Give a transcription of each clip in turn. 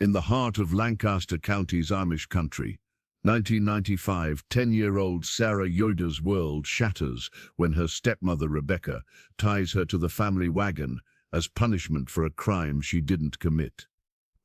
In the heart of Lancaster County's Amish country, 1995, 10-year-old Sarah Yoder's world shatters when her stepmother Rebecca ties her to the family wagon as punishment for a crime she didn't commit.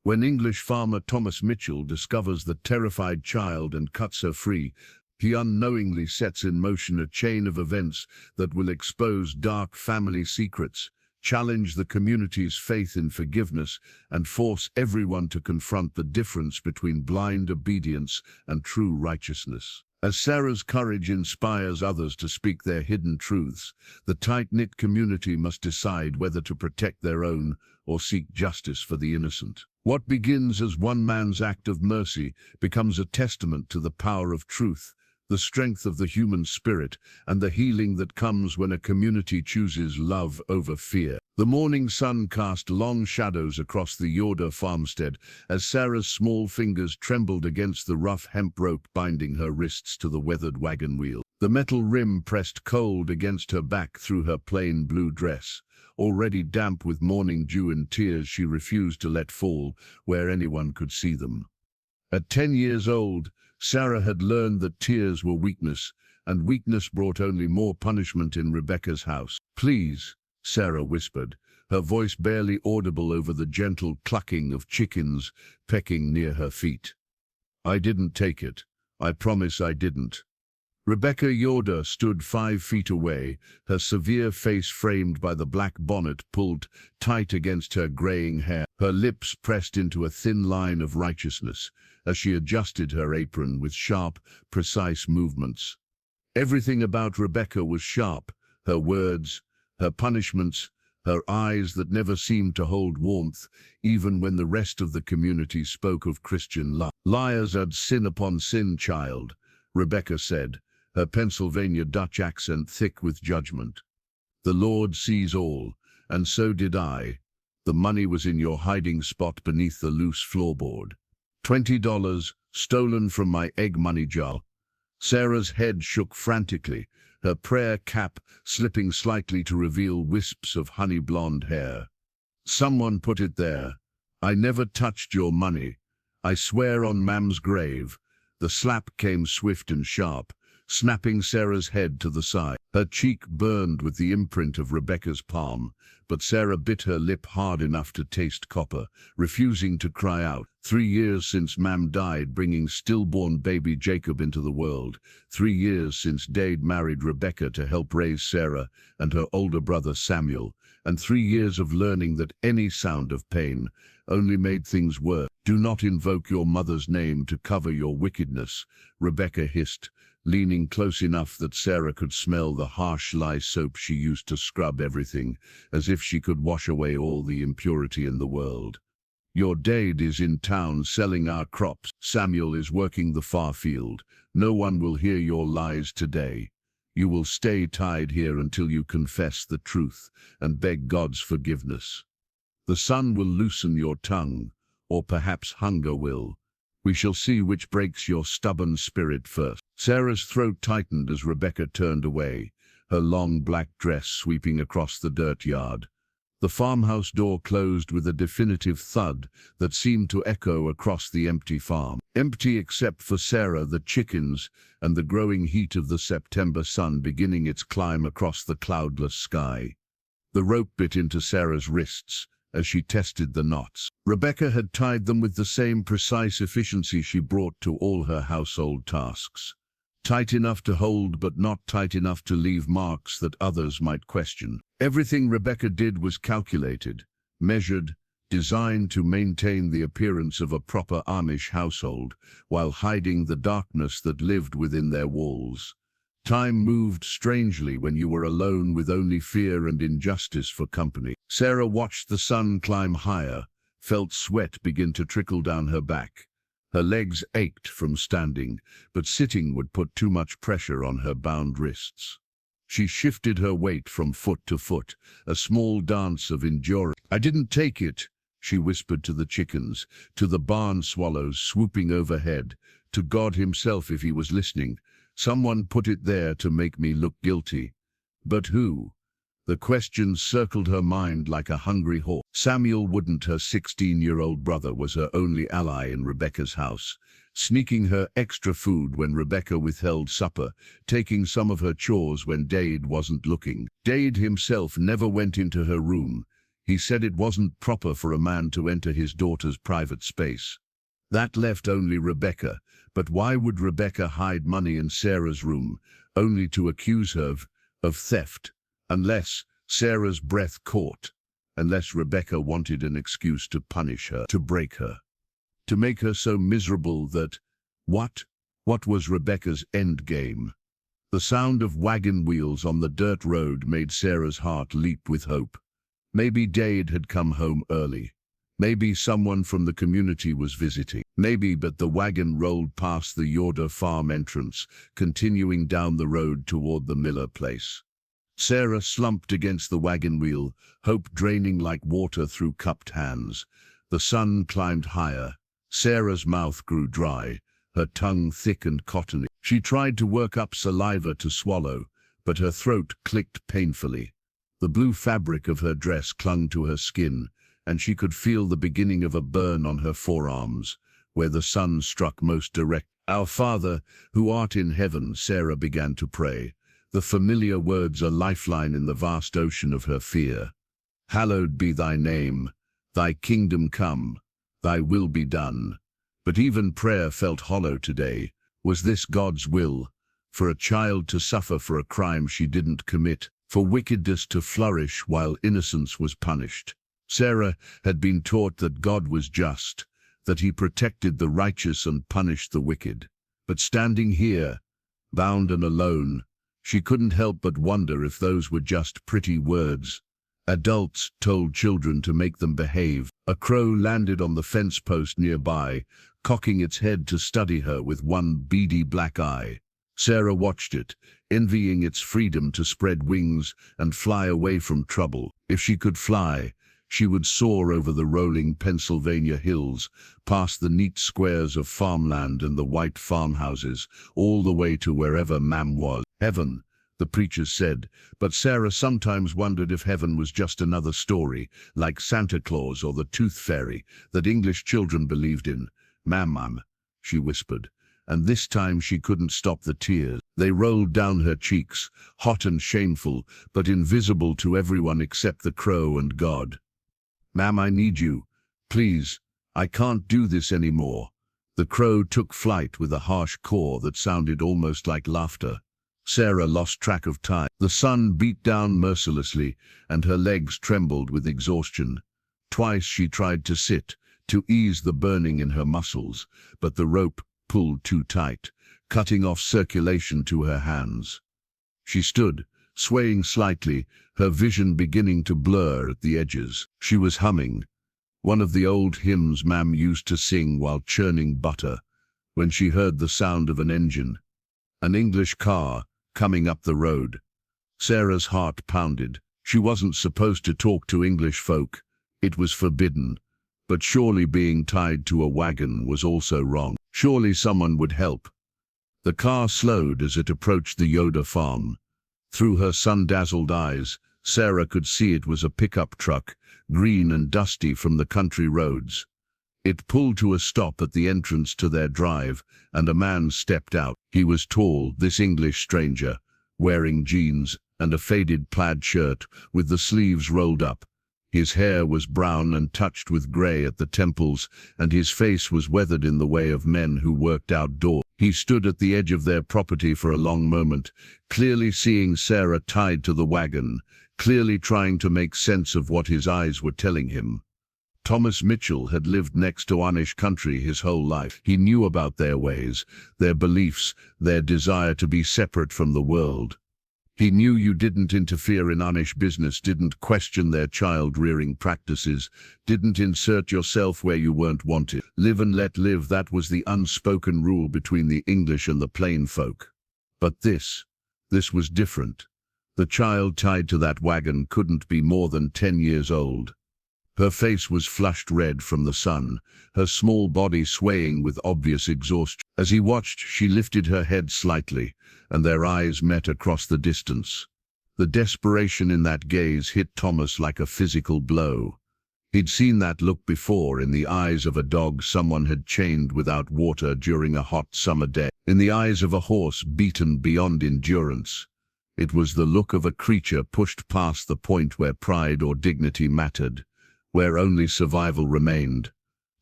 When English farmer Thomas Mitchell discovers the terrified child and cuts her free, he unknowingly sets in motion a chain of events that will expose dark family secrets, challenge the community's faith in forgiveness, and force everyone to confront the difference between blind obedience and true righteousness. As Sarah's courage inspires others to speak their hidden truths, the tight-knit community must decide whether to protect their own or seek justice for the innocent. What begins as one man's act of mercy becomes a testament to the power of truth, the strength of the human spirit, and the healing that comes when a community chooses love over fear. The morning sun cast long shadows across the Yoder farmstead as Sarah's small fingers trembled against the rough hemp rope binding her wrists to the weathered wagon wheel. The metal rim pressed cold against her back through her plain blue dress, already damp with morning dew and tears she refused to let fall where anyone could see them. At 10 years old, Sarah had learned that tears were weakness, and weakness brought only more punishment in Rebecca's house. "Please," Sarah whispered, her voice barely audible over the gentle clucking of chickens pecking near her feet. "I didn't take it. I promise I didn't." Rebecca Yoder stood 5 feet away, her severe face framed by the black bonnet pulled tight against her graying hair, her lips pressed into a thin line of righteousness as she adjusted her apron with sharp, precise movements. Everything about Rebecca was sharp, her words, her punishments, her eyes that never seemed to hold warmth, even when the rest of the community spoke of Christian love. "Liars add sin upon sin, child," Rebecca said, her Pennsylvania Dutch accent thick with judgment. "The Lord sees all, and so did I. The money was in your hiding spot beneath the loose floorboard. $20 stolen from my egg money jar." Sarah's head shook frantically, her prayer cap slipping slightly to reveal wisps of honey blonde hair. "Someone put it there. I never touched your money. I swear on Mam's grave." The slap came swift and sharp, snapping Sarah's head to the side. Her cheek burned with the imprint of Rebecca's palm, but Sarah bit her lip hard enough to taste copper, refusing to cry out. 3 years since Mam died, bringing stillborn baby Jacob into the world. 3 years since Dade married Rebecca to help raise Sarah and her older brother Samuel, and 3 years of learning that any sound of pain only made things worse. "Do not invoke your mother's name to cover your wickedness," Rebecca hissed, leaning close enough that Sarah could smell the harsh lye soap she used to scrub everything, as if she could wash away all the impurity in the world. "Your Dade is in town selling our crops. Samuel is working the far field. No one will hear your lies today. You will stay tied here until you confess the truth and beg God's forgiveness. The sun will loosen your tongue, or perhaps hunger will. We shall see which breaks your stubborn spirit first." Sarah's throat tightened as Rebecca turned away, her long black dress sweeping across the dirt yard. The farmhouse door closed with a definitive thud that seemed to echo across the empty farm. Empty except for Sarah, the chickens, and the growing heat of the September sun beginning its climb across the cloudless sky. The rope bit into Sarah's wrists as she tested the knots. Rebecca had tied them with the same precise efficiency she brought to all her household tasks. Tight enough to hold, but not tight enough to leave marks that others might question. Everything Rebecca did was calculated, measured, designed to maintain the appearance of a proper Amish household, while hiding the darkness that lived within their walls. Time moved strangely when you were alone with only fear and injustice for company. Sarah watched the sun climb higher, felt sweat begin to trickle down her back. Her legs ached from standing, but sitting would put too much pressure on her bound wrists. She shifted her weight from foot to foot, a small dance of endurance. "I didn't take it," she whispered to the chickens, to the barn swallows swooping overhead, to God himself if he was listening. "Someone put it there to make me look guilty." But who? The questions circled her mind like a hungry hawk. Samuel Wouldn't, her 16-year-old brother, was her only ally in Rebecca's house, sneaking her extra food when Rebecca withheld supper, taking some of her chores when Dade wasn't looking. Dade himself never went into her room. He said it wasn't proper for a man to enter his daughter's private space. That left only Rebecca, but why would Rebecca hide money in Sarah's room, only to accuse her of theft? Unless Sarah's breath caught, unless Rebecca wanted an excuse to punish her, to break her, to make her so miserable that... What was Rebecca's end game? The sound of wagon wheels on the dirt road made Sarah's heart leap with hope. Maybe Dade had come home early. Maybe someone from the community was visiting. Maybe, but the wagon rolled past the Yoder farm entrance, continuing down the road toward the Miller place. Sarah slumped against the wagon wheel, hope draining like water through cupped hands. The sun climbed higher. Sarah's mouth grew dry, her tongue thick and cottony. She tried to work up saliva to swallow, but her throat clicked painfully. The blue fabric of her dress clung to her skin, and she could feel the beginning of a burn on her forearms, where the sun struck most direct. "Our Father, who art in heaven," Sarah began to pray, the familiar words a lifeline in the vast ocean of her fear. "Hallowed be thy name, thy kingdom come, thy will be done." But even prayer felt hollow today. Was this God's will? For a child to suffer for a crime she didn't commit, for wickedness to flourish while innocence was punished? Sarah had been taught that God was just, that he protected the righteous and punished the wicked. But standing here, bound and alone, she couldn't help but wonder if those were just pretty words. Adults told children to make them behave. A crow landed on the fence post nearby, cocking its head to study her with one beady black eye. Sarah watched it, envying its freedom to spread wings and fly away from trouble. If she could fly, she would soar over the rolling Pennsylvania hills, past the neat squares of farmland and the white farmhouses, all the way to wherever Mam was. Heaven, the preachers said, but Sarah sometimes wondered if heaven was just another story, like Santa Claus or the Tooth Fairy, that English children believed in. "Mam," she whispered, and this time she couldn't stop the tears. They rolled down her cheeks, hot and shameful, but invisible to everyone except the crow and God. "Mam, I need you. Please, I can't do this anymore." The crow took flight with a harsh caw that sounded almost like laughter. Sarah lost track of time. The sun beat down mercilessly, and her legs trembled with exhaustion. Twice she tried to sit, to ease the burning in her muscles, but the rope pulled too tight, cutting off circulation to her hands. She stood, swaying slightly, her vision beginning to blur at the edges. She was humming one of the old hymns Mam used to sing while churning butter, when she heard the sound of an engine. An English car, coming up the road. Sarah's heart pounded. She wasn't supposed to talk to English folk. It was forbidden. But surely being tied to a wagon was also wrong. Surely someone would help. The car slowed as it approached the Yoder farm. Through her sun-dazzled eyes, Sarah could see it was a pickup truck, green and dusty from the country roads. It pulled to a stop at the entrance to their drive, and a man stepped out. He was tall, this English stranger, wearing jeans and a faded plaid shirt with the sleeves rolled up. His hair was brown and touched with grey at the temples, and his face was weathered in the way of men who worked outdoors. He stood at the edge of their property for a long moment, clearly seeing Sarah tied to the wagon, clearly trying to make sense of what his eyes were telling him. Thomas Mitchell had lived next to Amish country his whole life. He knew about their ways, their beliefs, their desire to be separate from the world. He knew you didn't interfere in Amish business, didn't question their child-rearing practices, didn't insert yourself where you weren't wanted. Live and let live, that was the unspoken rule between the English and the plain folk. But this was different. The child tied to that wagon couldn't be more than 10 years old. Her face was flushed red from the sun, her small body swaying with obvious exhaustion. As he watched, she lifted her head slightly, and their eyes met across the distance. The desperation in that gaze hit Thomas like a physical blow. He'd seen that look before in the eyes of a dog someone had chained without water during a hot summer day, in the eyes of a horse beaten beyond endurance. It was the look of a creature pushed past the point where pride or dignity mattered, where only survival remained.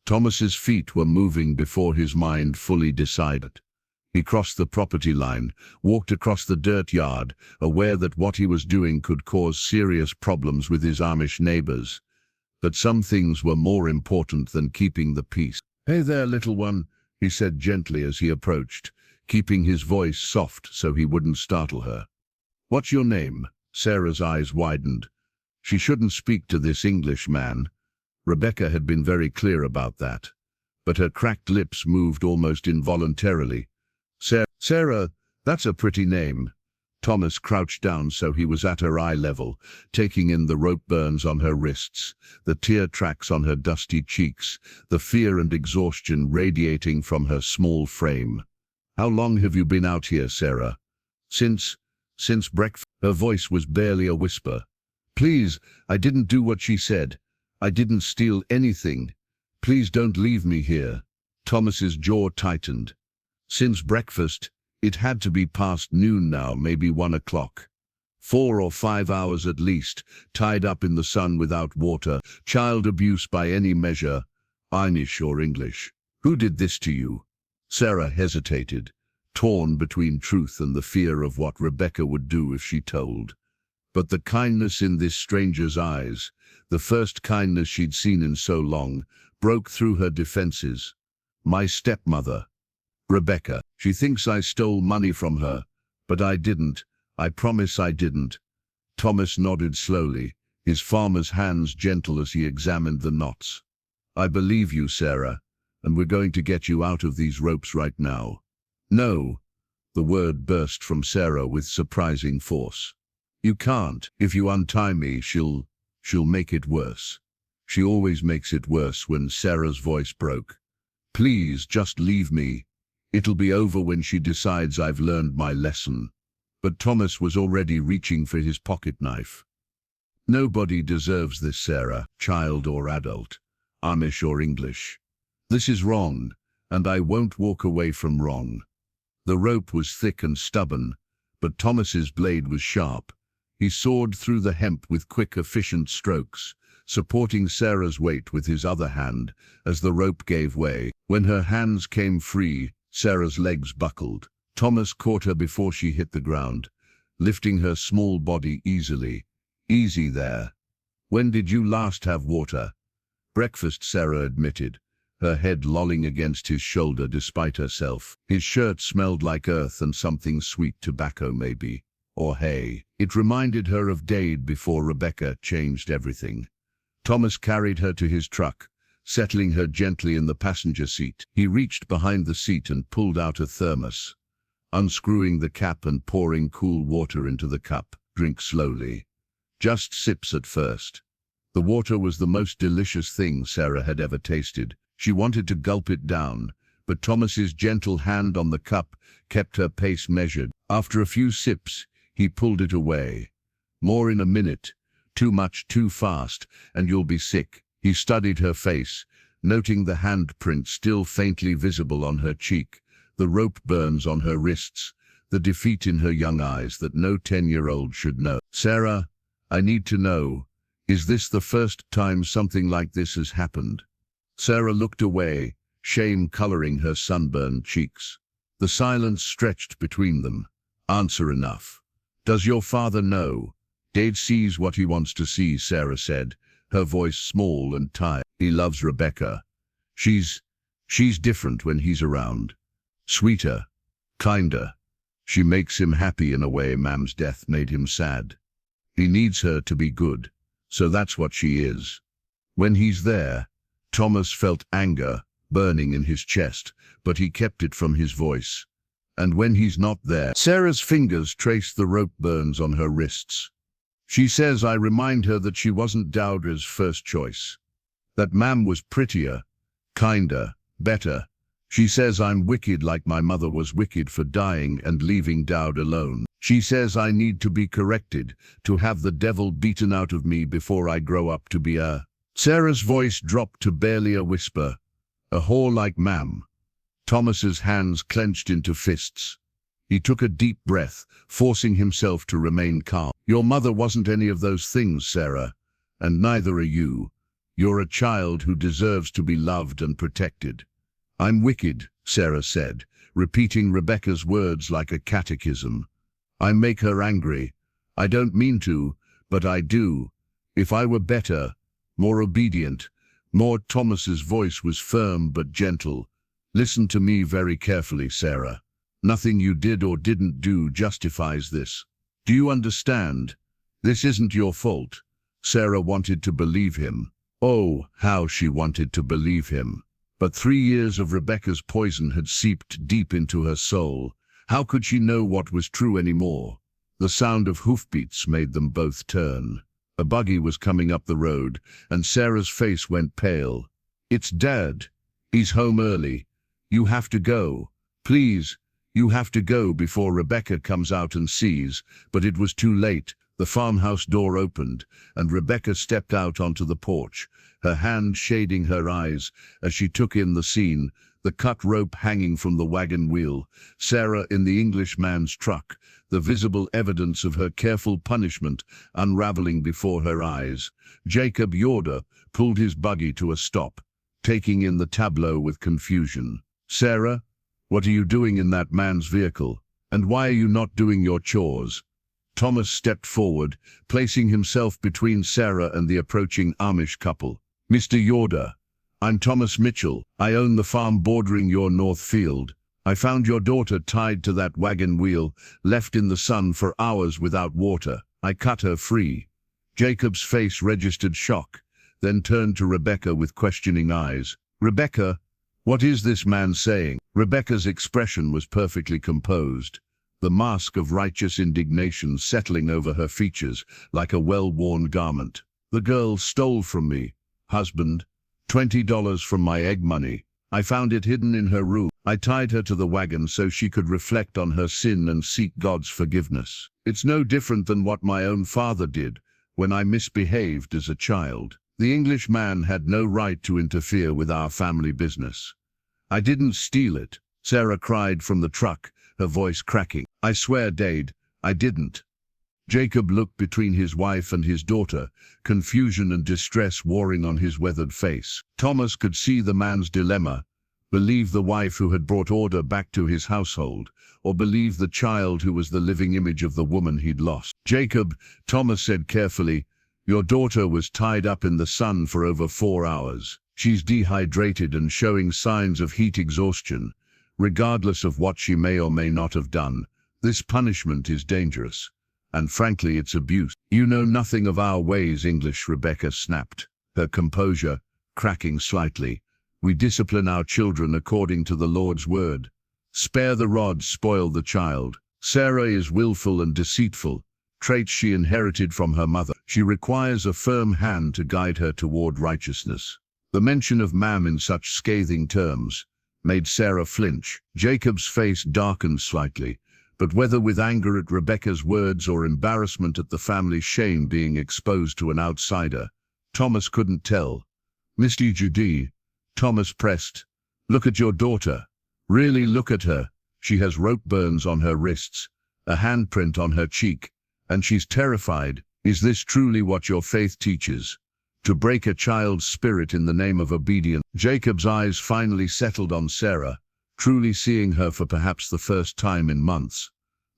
Thomas's feet were moving before his mind fully decided. He crossed the property line, walked across the dirt yard, aware that what he was doing could cause serious problems with his Amish neighbors. But some things were more important than keeping the peace. "Hey there, little one," he said gently as he approached, keeping his voice soft so he wouldn't startle her. "What's your name?" Sarah's eyes widened. She shouldn't speak to this English man. Rebecca had been very clear about that. But her cracked lips moved almost involuntarily. Sarah, that's a pretty name." Thomas crouched down so he was at her eye level, taking in the rope burns on her wrists, the tear tracks on her dusty cheeks, the fear and exhaustion radiating from her small frame. "How long have you been out here, Sarah?" Since breakfast." Her voice was barely a whisper. "Please, I didn't do what she said. I didn't steal anything. Please don't leave me here." Thomas's jaw tightened. Since breakfast, it had to be past noon now, maybe 1 o'clock. 4 or 5 hours at least, tied up in the sun without water, child abuse by any measure, Amish or English. "Who did this to you?" Sarah hesitated, torn between truth and the fear of what Rebecca would do if she told. But the kindness in this stranger's eyes, the first kindness she'd seen in so long, broke through her defenses. "My stepmother. Rebecca. She thinks I stole money from her, but I didn't. I promise I didn't." Thomas nodded slowly, his farmer's hands gentle as he examined the knots. "I believe you, Sarah, and we're going to get you out of these ropes right now." "No," the word burst from Sarah with surprising force. "You can't. If you untie me, she'll make it worse." She always makes it worse when Sarah's voice broke. "Please, just leave me. It'll be over when she decides I've learned my lesson." But Thomas was already reaching for his pocket knife. "Nobody deserves this, Sarah, child or adult, Amish or English. This is wrong, and I won't walk away from wrong." The rope was thick and stubborn, but Thomas's blade was sharp. He sawed through the hemp with quick, efficient strokes, supporting Sarah's weight with his other hand as the rope gave way. When her hands came free, Sarah's legs buckled. Thomas caught her before she hit the ground, lifting her small body easily. "Easy there. When did you last have water?" "Breakfast," Sarah admitted, her head lolling against his shoulder despite herself. His shirt smelled like earth and something sweet, tobacco maybe, or hay. It reminded her of Dade before Rebecca changed everything. Thomas carried her to his truck, settling her gently in the passenger seat. He reached behind the seat and pulled out a thermos, unscrewing the cap and pouring cool water into the cup. "Drink slowly. Just sips at first." The water was the most delicious thing Sarah had ever tasted. She wanted to gulp it down, but Thomas's gentle hand on the cup kept her pace measured. After a few sips, he pulled it away. "More in a minute. Too much too fast, and you'll be sick." He studied her face, noting the handprint still faintly visible on her cheek, the rope burns on her wrists, the defeat in her young eyes that no 10-year-old should know. "Sarah, I need to know, is this the first time something like this has happened?" Sarah looked away, shame coloring her sunburned cheeks. The silence stretched between them. "Answer enough. Does your father know?" "Dade sees what he wants to see," Sarah said, her voice small and tired. "He loves Rebecca. She's different when he's around. Sweeter, kinder. She makes him happy in a way Mam's death made him sad. He needs her to be good, so that's what she is." When he's there, Thomas felt anger burning in his chest, but he kept it from his voice. And when he's not there, Sarah's fingers traced the rope burns on her wrists. "She says I remind her that she wasn't Dowdra's first choice. That Mam was prettier, kinder, better. She says I'm wicked like my mother was wicked for dying and leaving Dowd alone." She says I need to be corrected, to have the devil beaten out of me before I grow up to be a... Sarah's voice dropped to barely a whisper. A whore like ma'am. Thomas's hands clenched into fists. He took a deep breath, forcing himself to remain calm. Your mother wasn't any of those things, Sarah, and neither are you. You're a child who deserves to be loved and protected. I'm wicked, Sarah said, repeating Rebecca's words like a catechism. I make her angry. I don't mean to, but I do. If I were better, more obedient, more... Thomas's voice was firm but gentle. Listen to me very carefully, Sarah. Nothing you did or didn't do justifies this. Do you understand? This isn't your fault. Sarah wanted to believe him. Oh, how she wanted to believe him. But 3 years of Rebecca's poison had seeped deep into her soul. How could she know what was true anymore? The sound of hoofbeats made them both turn. A buggy was coming up the road, and Sarah's face went pale. It's Dad. He's home early. You have to go. Please, you have to go before Rebecca comes out and sees. But it was too late. The farmhouse door opened, and Rebecca stepped out onto the porch, her hand shading her eyes as she took in the scene, the cut rope hanging from the wagon wheel, Sarah in the Englishman's truck, the visible evidence of her careful punishment unraveling before her eyes. Jacob Yoder pulled his buggy to a stop, taking in the tableau with confusion. Sarah, what are you doing in that man's vehicle? And why are you not doing your chores? Thomas stepped forward, placing himself between Sarah and the approaching Amish couple. Mr. Yoder, I'm Thomas Mitchell. I own the farm bordering your north field. I found your daughter tied to that wagon wheel, left in the sun for hours without water. I cut her free. Jacob's face registered shock, then turned to Rebecca with questioning eyes. Rebecca, what is this man saying? Rebecca's expression was perfectly composed, the mask of righteous indignation settling over her features like a well-worn garment. The girl stole from me, husband, $20 from my egg money. I found it hidden in her room. I tied her to the wagon so she could reflect on her sin and seek God's forgiveness. It's no different than what my own father did when I misbehaved as a child. The Englishman had no right to interfere with our family business. I didn't steal it, Sarah cried from the truck, her voice cracking. I swear, Dade, I didn't. Jacob looked between his wife and his daughter, confusion and distress warring on his weathered face. Thomas could see the man's dilemma: believe the wife who had brought order back to his household, or believe the child who was the living image of the woman he'd lost. Jacob, Thomas said carefully, your daughter was tied up in the sun for over 4 hours. She's dehydrated and showing signs of heat exhaustion. Regardless of what she may or may not have done, this punishment is dangerous. And frankly, it's abuse. You know nothing of our ways, English, Rebecca snapped, her composure cracking slightly. We discipline our children according to the Lord's word. Spare the rod, spoil the child. Sarah is willful and deceitful, traits she inherited from her mother. She requires a firm hand to guide her toward righteousness. The mention of ma'am in such scathing terms made Sarah flinch. Jacob's face darkened slightly, but whether with anger at Rebecca's words or embarrassment at the family's shame being exposed to an outsider, Thomas couldn't tell. Mr. Judy, Thomas pressed, look at your daughter. Really look at her. She has rope burns on her wrists, a handprint on her cheek, and she's terrified. Is this truly what your faith teaches? To break a child's spirit in the name of obedience? Jacob's eyes finally settled on Sarah, truly seeing her for perhaps the first time in months.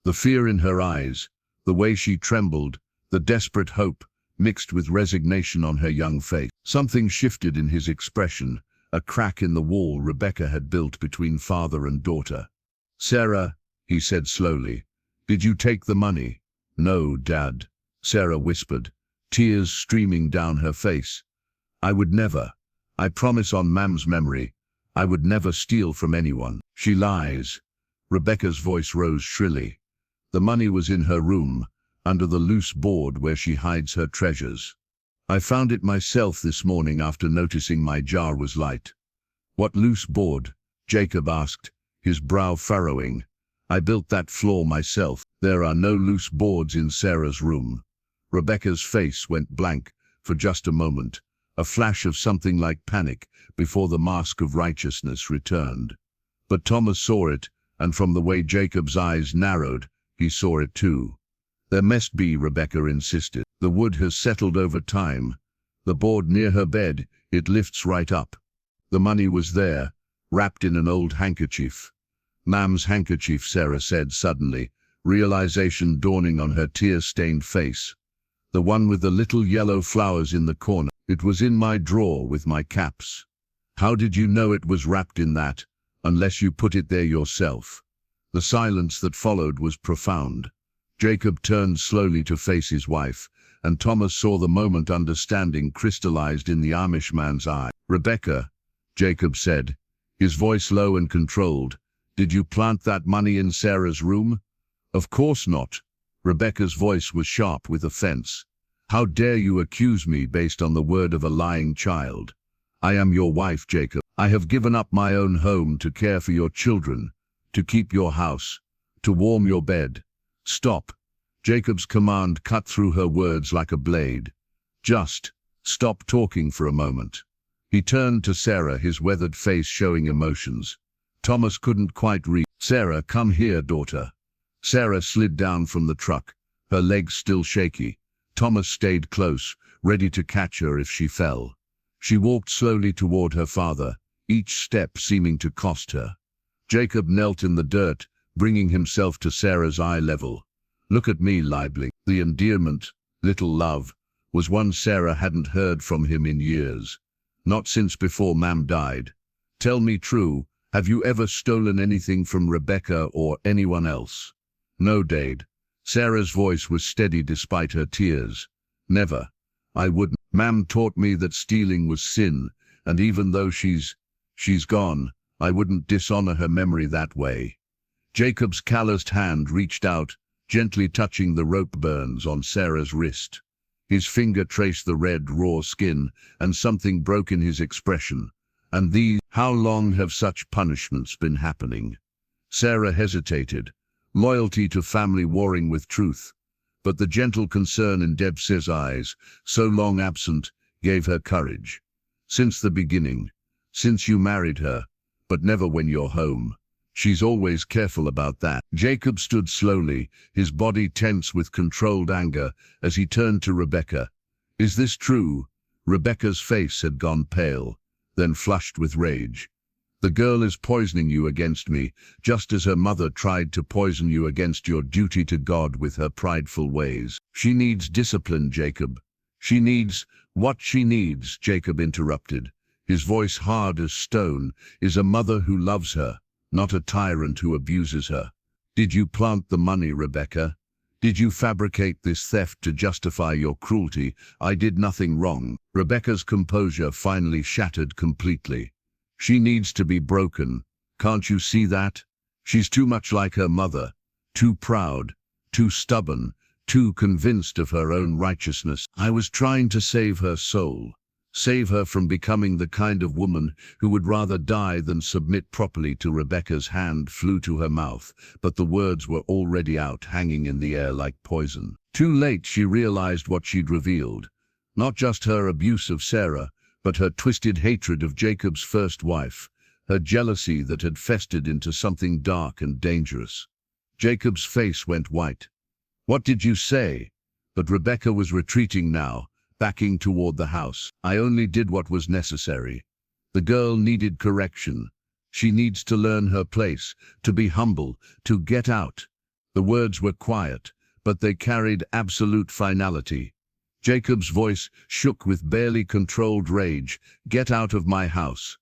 The fear in her eyes, the way she trembled, the desperate hope mixed with resignation on her young face. Something shifted in his expression, a crack in the wall Rebecca had built between father and daughter. Sarah, he said slowly, did you take the money? No, Dad, Sarah whispered, tears streaming down her face. I would never. I promise on Mam's memory, I would never steal from anyone. She lies. Rebecca's voice rose shrilly. The money was in her room, under the loose board where she hides her treasures. I found it myself this morning after noticing my jar was light. What loose board? Jacob asked, his brow furrowing. I built that floor myself. There are no loose boards in Sarah's room. Rebecca's face went blank for just a moment, a flash of something like panic before the mask of righteousness returned. But Thomas saw it, and from the way Jacob's eyes narrowed, he saw it too. There must be, Rebecca insisted. The wood has settled over time. The board near her bed, it lifts right up. The money was there, wrapped in an old handkerchief. Mam's handkerchief, Sarah said suddenly, realization dawning on her tear-stained face. The one with the little yellow flowers in the corner. It was in my drawer with my caps. How did you know it was wrapped in that, unless you put it there yourself? The silence that followed was profound. Jacob turned slowly to face his wife, and Thomas saw the moment understanding crystallized in the Amish man's eye. Rebecca, Jacob said, his voice low and controlled, did you plant that money in Sarah's room? Of course not. Rebecca's voice was sharp with offense. How dare you accuse me based on the word of a lying child? I am your wife, Jacob. I have given up my own home to care for your children, to keep your house, to warm your bed. Stop. Jacob's command cut through her words like a blade. Just stop talking for a moment. He turned to Sarah, his weathered face showing emotions. Thomas couldn't quite read. Sarah, come here, daughter. Sarah slid down from the truck, her legs still shaky. Thomas stayed close, ready to catch her if she fell. She walked slowly toward her father, each step seeming to cost her. Jacob knelt in the dirt, bringing himself to Sarah's eye level. Look at me, Liebling. The endearment, little love, was one Sarah hadn't heard from him in years. Not since before Mam died. Tell me true, have you ever stolen anything from Rebecca or anyone else? No, Dade. Sarah's voice was steady despite her tears. Never. I wouldn't. Mam taught me that stealing was sin, and even though she's gone, I wouldn't dishonor her memory that way. Jacob's calloused hand reached out, gently touching the rope burns on Sarah's wrist. His finger traced the red, raw skin, and something broke in his expression. And how long have such punishments been happening? Sarah hesitated, loyalty to family warring with truth. But the gentle concern in Deb's eyes, so long absent, gave her courage. Since the beginning. Since you married her, but never when you're home. She's always careful about that. Jacob stood slowly, his body tense with controlled anger, as he turned to Rebecca. Is this true? Rebecca's face had gone pale, then flushed with rage. The girl is poisoning you against me, just as her mother tried to poison you against your duty to God with her prideful ways. She needs discipline, Jacob. She needs what she needs, Jacob interrupted, his voice hard as stone, is a mother who loves her, not a tyrant who abuses her. Did you plant the money, Rebecca? Did you fabricate this theft to justify your cruelty? I did nothing wrong. Rebecca's composure finally shattered completely. She needs to be broken. Can't you see that? She's too much like her mother, too proud, too stubborn, too convinced of her own righteousness. I was trying to save her soul, save her from becoming the kind of woman who would rather die than submit properly to. Rebecca's hand flew to her mouth, but the words were already out, hanging in the air like poison. Too late she realized what she'd revealed. Not just her abuse of Sarah, but her twisted hatred of Jacob's first wife, her jealousy that had festered into something dark and dangerous. Jacob's face went white. What did you say? But Rebecca was retreating now, backing toward the house. I only did what was necessary. The girl needed correction. She needs to learn her place, to be humble, to get out. The words were quiet, but they carried absolute finality. Jacob's voice shook with barely controlled rage. Get out of my house.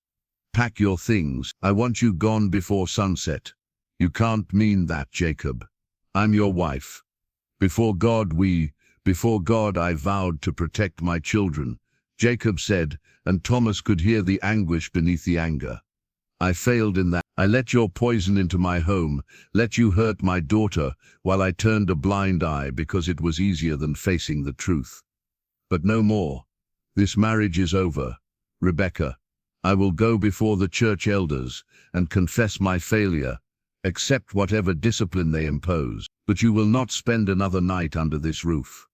Pack your things. I want you gone before sunset. You can't mean that, Jacob. I'm your wife. Before God I vowed to protect my children, Jacob said, and Thomas could hear the anguish beneath the anger. I failed in that. I let your poison into my home, let you hurt my daughter, while I turned a blind eye because it was easier than facing the truth. But no more. This marriage is over. Rebecca, I will go before the church elders and confess my failure. Accept whatever discipline they impose, but you will not spend another night under this roof."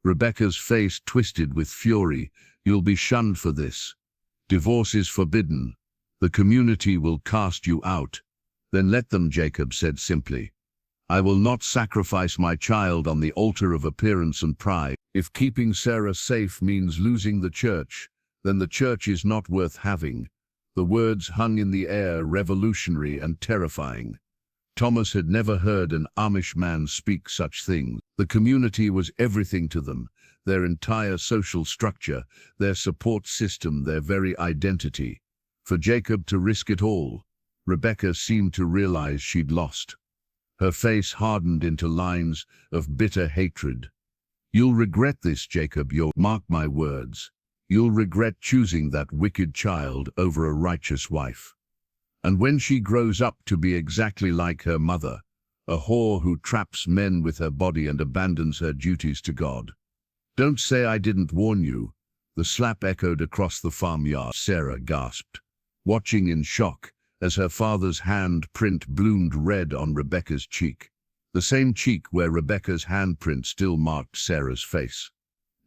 Rebecca's face twisted with fury. "You'll be shunned for this. Divorce is forbidden. The community will cast you out." "Then let them," Jacob said simply. "I will not sacrifice my child on the altar of appearance and pride. If keeping Sarah safe means losing the church, then the church is not worth having." The words hung in the air, revolutionary and terrifying. Thomas had never heard an Amish man speak such things. The community was everything to them, their entire social structure, their support system, their very identity. For Jacob to risk it all, Rebecca seemed to realize she'd lost. Her face hardened into lines of bitter hatred. "You'll regret this, Jacob, mark my words. You'll regret choosing that wicked child over a righteous wife. And when she grows up to be exactly like her mother, a whore who traps men with her body and abandons her duties to God." "Don't say I didn't warn you." The slap echoed across the farmyard. Sarah gasped, watching in shock as her father's hand print bloomed red on Rebecca's cheek, the same cheek where Rebecca's handprint still marked Sarah's face.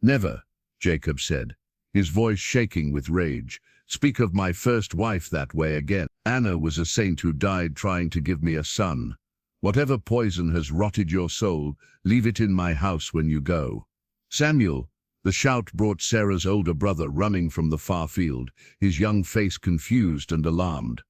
"Never," Jacob said, his voice shaking with rage, "speak of my first wife that way again. Anna was a saint who died trying to give me a son. Whatever poison has rotted your soul, leave it in my house when you go." "Samuel!" The shout brought Sarah's older brother running from the far field, his young face confused and alarmed.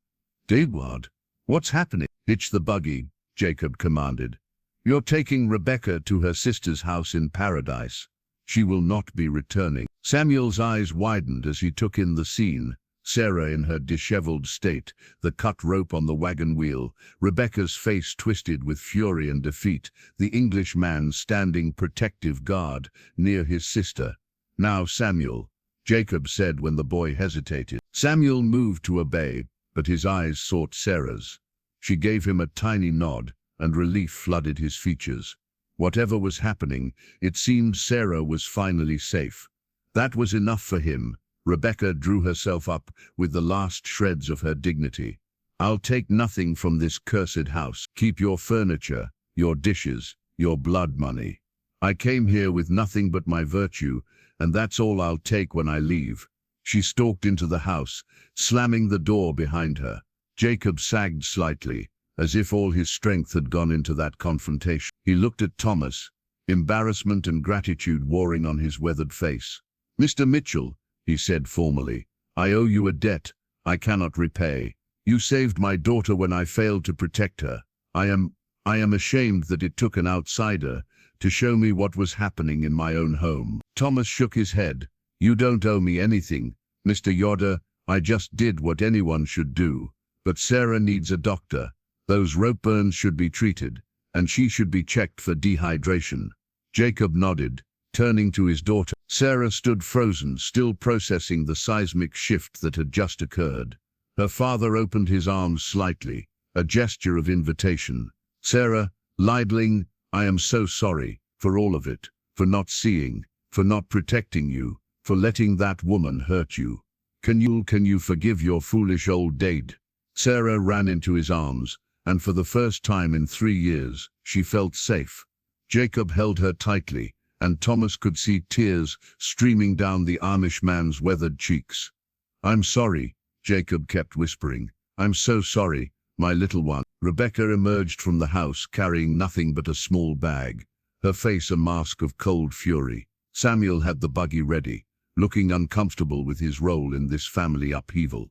"Daeward, what's happening?" "Hitch the buggy," Jacob commanded. "You're taking Rebecca to her sister's house in paradise. She will not be returning." Samuel's eyes widened as he took in the scene. Sarah in her disheveled state, the cut rope on the wagon wheel, Rebecca's face twisted with fury and defeat, the Englishman standing protective guard near his sister. "Now, Samuel," Jacob said when the boy hesitated. Samuel moved to obey, but his eyes sought Sarah's. She gave him a tiny nod, and relief flooded his features. Whatever was happening, it seemed Sarah was finally safe. That was enough for him. Rebecca drew herself up with the last shreds of her dignity. "I'll take nothing from this cursed house. Keep your furniture, your dishes, your blood money. I came here with nothing but my virtue, and that's all I'll take when I leave." She stalked into the house, slamming the door behind her. Jacob sagged slightly, as if all his strength had gone into that confrontation. He looked at Thomas, embarrassment and gratitude warring on his weathered face. "Mr. Mitchell," he said formally, "I owe you a debt I cannot repay. You saved my daughter when I failed to protect her. I am ashamed that it took an outsider to show me what was happening in my own home." Thomas shook his head. "You don't owe me anything, Mr. Yoder. I just did what anyone should do. But Sarah needs a doctor. Those rope burns should be treated, and she should be checked for dehydration." Jacob nodded, turning to his daughter. Sarah stood frozen, still processing the seismic shift that had just occurred. Her father opened his arms slightly, a gesture of invitation. "Sarah, Liebling, I am so sorry for all of it, for not seeing, for not protecting you, for letting that woman hurt you. Can you forgive your foolish old dad?" Sarah ran into his arms, and for the first time in 3 years, she felt safe. Jacob held her tightly, and Thomas could see tears streaming down the Amish man's weathered cheeks. "I'm sorry," Jacob kept whispering. "I'm so sorry, my little one." Rebecca emerged from the house carrying nothing but a small bag, her face a mask of cold fury. Samuel had the buggy ready, looking uncomfortable with his role in this family upheaval.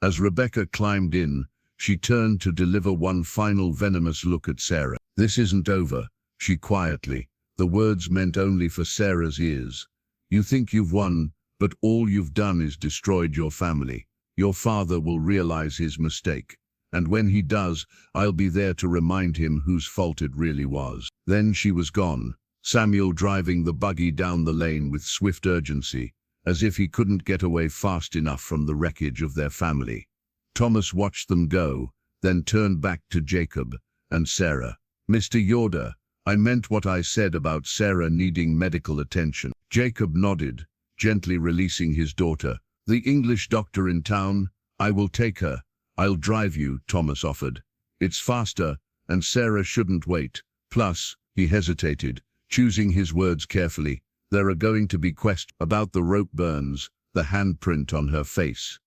As Rebecca climbed in, she turned to deliver one final venomous look at Sarah. "This isn't over," she quietly. The words meant only for Sarah's ears. "You think you've won, but all you've done is destroyed your family. Your father will realize his mistake, and when he does, I'll be there to remind him whose fault it really was." Then she was gone, Samuel driving the buggy down the lane with swift urgency, as if he couldn't get away fast enough from the wreckage of their family. Thomas watched them go, then turned back to Jacob and Sarah. "Mr. Yoder, I meant what I said about Sarah needing medical attention." Jacob nodded, gently releasing his daughter. "The English doctor in town? I will take her. I'll drive you," Thomas offered. It's faster, and Sarah shouldn't wait. Plus, he hesitated, choosing his words carefully. There are going to be questions about the rope burns, the handprint on her face.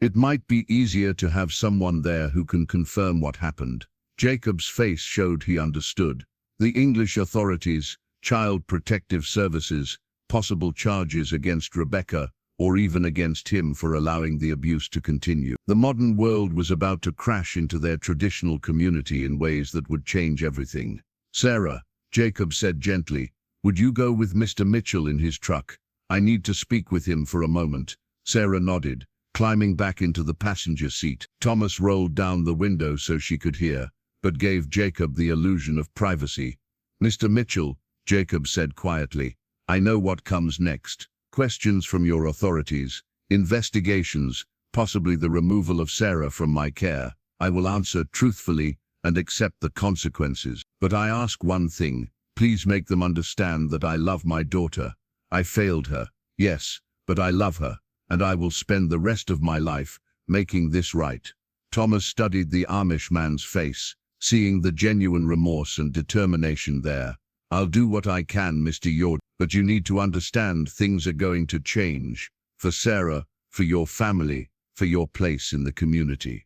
It might be easier to have someone there who can confirm what happened. Jacob's face showed he understood. The English authorities, Child Protective Services, possible charges against Rebecca, or even against him for allowing the abuse to continue. The modern world was about to crash into their traditional community in ways that would change everything. Sarah, Jacob said gently, would you go with Mr. Mitchell in his truck? I need to speak with him for a moment. Sarah nodded, climbing back into the passenger seat. Thomas rolled down the window so she could hear, but gave Jacob the illusion of privacy. Mr. Mitchell, Jacob said quietly, I know what comes next. Questions from your authorities, investigations, possibly the removal of Sarah from my care. I will answer truthfully and accept the consequences. But I ask one thing, please make them understand that I love my daughter. I failed her, yes, but I love her, and I will spend the rest of my life making this right. Thomas studied the Amish man's face, seeing the genuine remorse and determination there. I'll do what I can, Mr. Yoder, but you need to understand things are going to change. For Sarah, for your family, for your place in the community.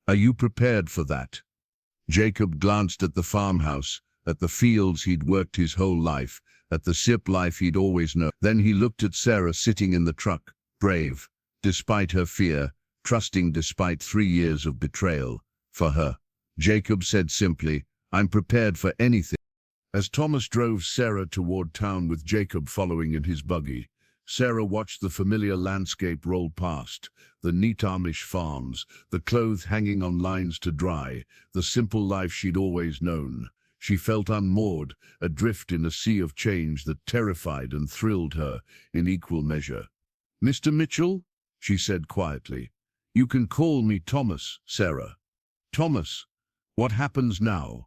Are you prepared for that? Jacob glanced at the farmhouse, at the fields he'd worked his whole life, at the simple life he'd always known. Then he looked at Sarah sitting in the truck, brave, despite her fear, trusting despite 3 years of betrayal. For her, Jacob said simply, I'm prepared for anything. As Thomas drove Sarah toward town with Jacob following in his buggy, Sarah watched the familiar landscape roll past, the neat Amish farms, the clothes hanging on lines to dry, the simple life she'd always known. She felt unmoored, adrift in a sea of change that terrified and thrilled her in equal measure. Mr. Mitchell, she said quietly. You can call me Thomas, Sarah. Thomas, what happens now?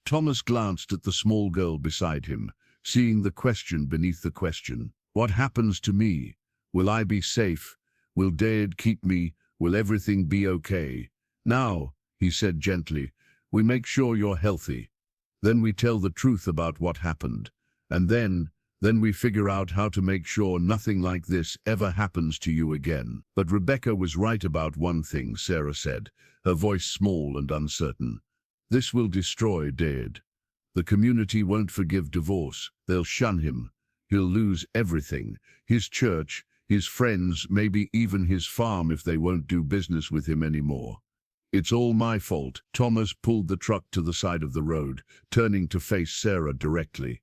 Thomas glanced at the small girl beside him, seeing the question beneath the question. What happens to me? Will I be safe? Will Dad keep me? Will everything be okay? Now, he said gently, we make sure you're healthy. Then we tell the truth about what happened. And then we figure out how to make sure nothing like this ever happens to you again. But Rebecca was right about one thing, Sarah said, her voice small and uncertain. This will destroy Dad. The community won't forgive divorce. They'll shun him. He'll lose everything. His church, his friends, maybe even his farm if they won't do business with him anymore. It's all my fault. Thomas pulled the truck to the side of the road, turning to face Sarah directly.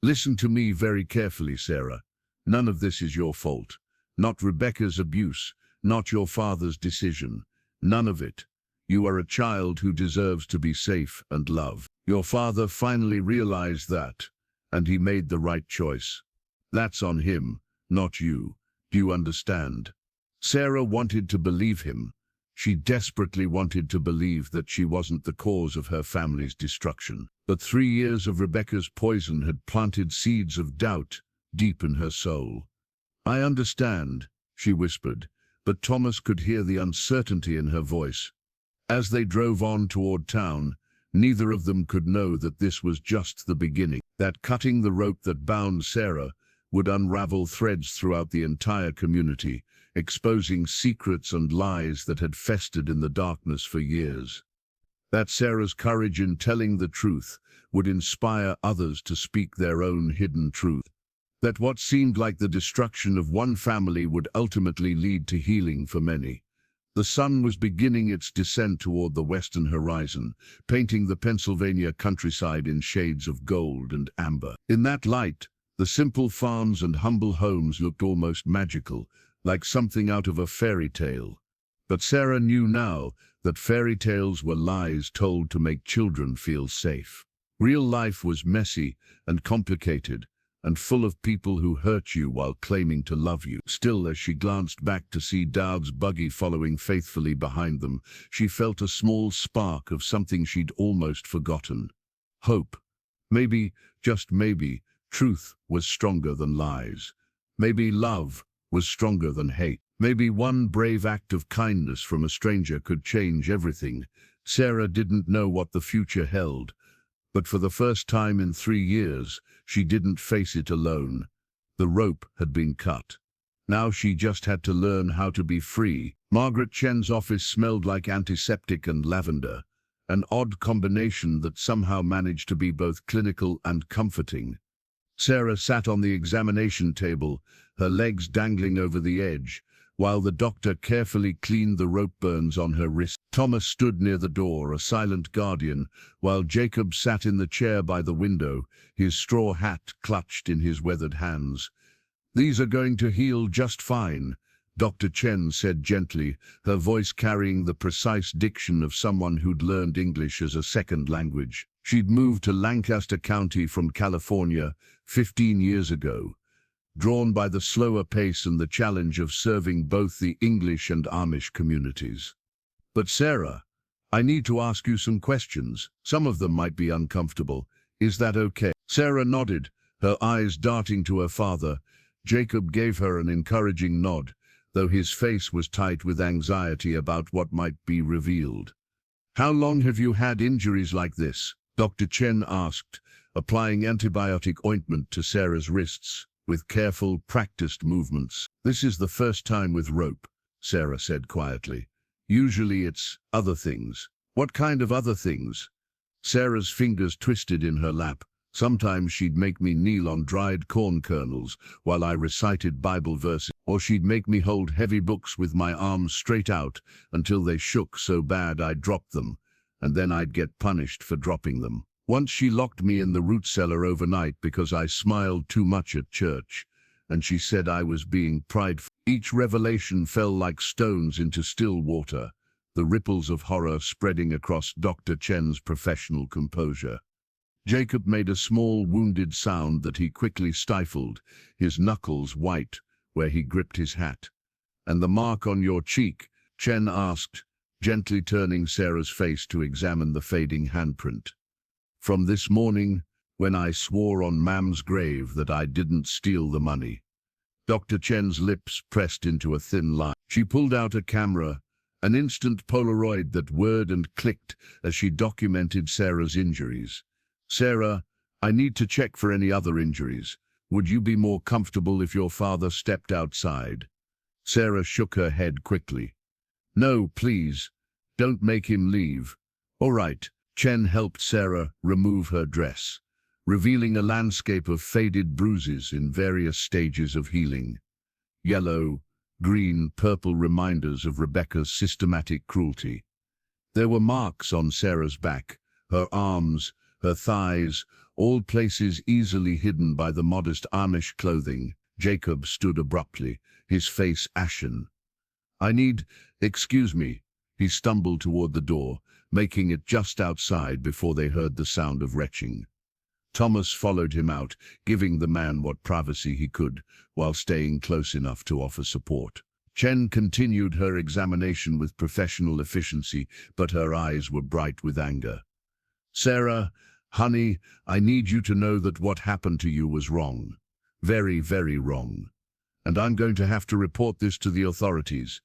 Listen to me very carefully, Sarah. None of this is your fault. Not Rebecca's abuse, not your father's decision. None of it. You are a child who deserves to be safe and loved. Your father finally realized that, and he made the right choice. That's on him, not you. Do you understand? Sarah wanted to believe him. She desperately wanted to believe that she wasn't the cause of her family's destruction. But 3 years of Rebecca's poison had planted seeds of doubt deep in her soul. I understand, she whispered, but Thomas could hear the uncertainty in her voice. As they drove on toward town, neither of them could know that this was just the beginning, that cutting the rope that bound Sarah would unravel threads throughout the entire community, exposing secrets and lies that had festered in the darkness for years. That Sarah's courage in telling the truth would inspire others to speak their own hidden truth. That what seemed like the destruction of one family would ultimately lead to healing for many. The sun was beginning its descent toward the western horizon, painting the Pennsylvania countryside in shades of gold and amber. In that light, the simple farms and humble homes looked almost magical, like something out of a fairy tale. But Sarah knew now that fairy tales were lies told to make children feel safe. Real life was messy and complicated, and full of people who hurt you while claiming to love you. Still, as she glanced back to see Dowd's buggy following faithfully behind them, she felt a small spark of something she'd almost forgotten. Hope. Maybe, just maybe, truth was stronger than lies. Maybe love was stronger than hate. Maybe one brave act of kindness from a stranger could change everything. Sarah didn't know what the future held, but for the first time in 3 years, she didn't face it alone. The rope had been cut. Now she just had to learn how to be free. Margaret Chen's office smelled like antiseptic and lavender, an odd combination that somehow managed to be both clinical and comforting. Sarah sat on the examination table, her legs dangling over the edge, while the doctor carefully cleaned the rope burns on her wrist. Thomas stood near the door, a silent guardian, while Jacob sat in the chair by the window, his straw hat clutched in his weathered hands. "These are going to heal just fine," Dr. Chen said gently, her voice carrying the precise diction of someone who'd learned English as a second language. She'd moved to Lancaster County from California 15 years ago, drawn by the slower pace and the challenge of serving both the English and Amish communities. "But Sarah, I need to ask you some questions. Some of them might be uncomfortable. Is that okay?" Sarah nodded, her eyes darting to her father. Jacob gave her an encouraging nod, though his face was tight with anxiety about what might be revealed. "How long have you had injuries like this?" Dr. Chen asked, applying antibiotic ointment to Sarah's wrists, with careful, practiced movements. "This is the first time with rope," Sarah said quietly. "Usually it's other things." "What kind of other things?" Sarah's fingers twisted in her lap. "Sometimes she'd make me kneel on dried corn kernels while I recited Bible verses, or she'd make me hold heavy books with my arms straight out until they shook so bad I'd drop them, and then I'd get punished for dropping them. Once she locked me in the root cellar overnight because I smiled too much at church, and she said I was being prideful." Each revelation fell like stones into still water, the ripples of horror spreading across Dr. Chen's professional composure. Jacob made a small, wounded sound that he quickly stifled, his knuckles white where he gripped his hat. "And the mark on your cheek?" Chen asked, gently turning Sarah's face to examine the fading handprint. "From this morning, when I swore on Mam's grave that I didn't steal the money." Dr. Chen's lips pressed into a thin line. She pulled out a camera, an instant Polaroid that whirred and clicked as she documented Sarah's injuries. "Sarah, I need to check for any other injuries. Would you be more comfortable if your father stepped outside?" Sarah shook her head quickly. "No, please. Don't make him leave." "All right." Chen helped Sarah remove her dress, revealing a landscape of faded bruises in various stages of healing. Yellow, green, purple reminders of Rebecca's systematic cruelty. There were marks on Sarah's back, her arms, her thighs, all places easily hidden by the modest Amish clothing. Jacob stood abruptly, his face ashen. Excuse me." He stumbled toward the door, making it just outside before they heard the sound of retching. Thomas followed him out, giving the man what privacy he could, while staying close enough to offer support. Chen continued her examination with professional efficiency, but her eyes were bright with anger. "Sarah, honey, I need you to know that what happened to you was wrong. Very, very wrong. And I'm going to have to report this to the authorities.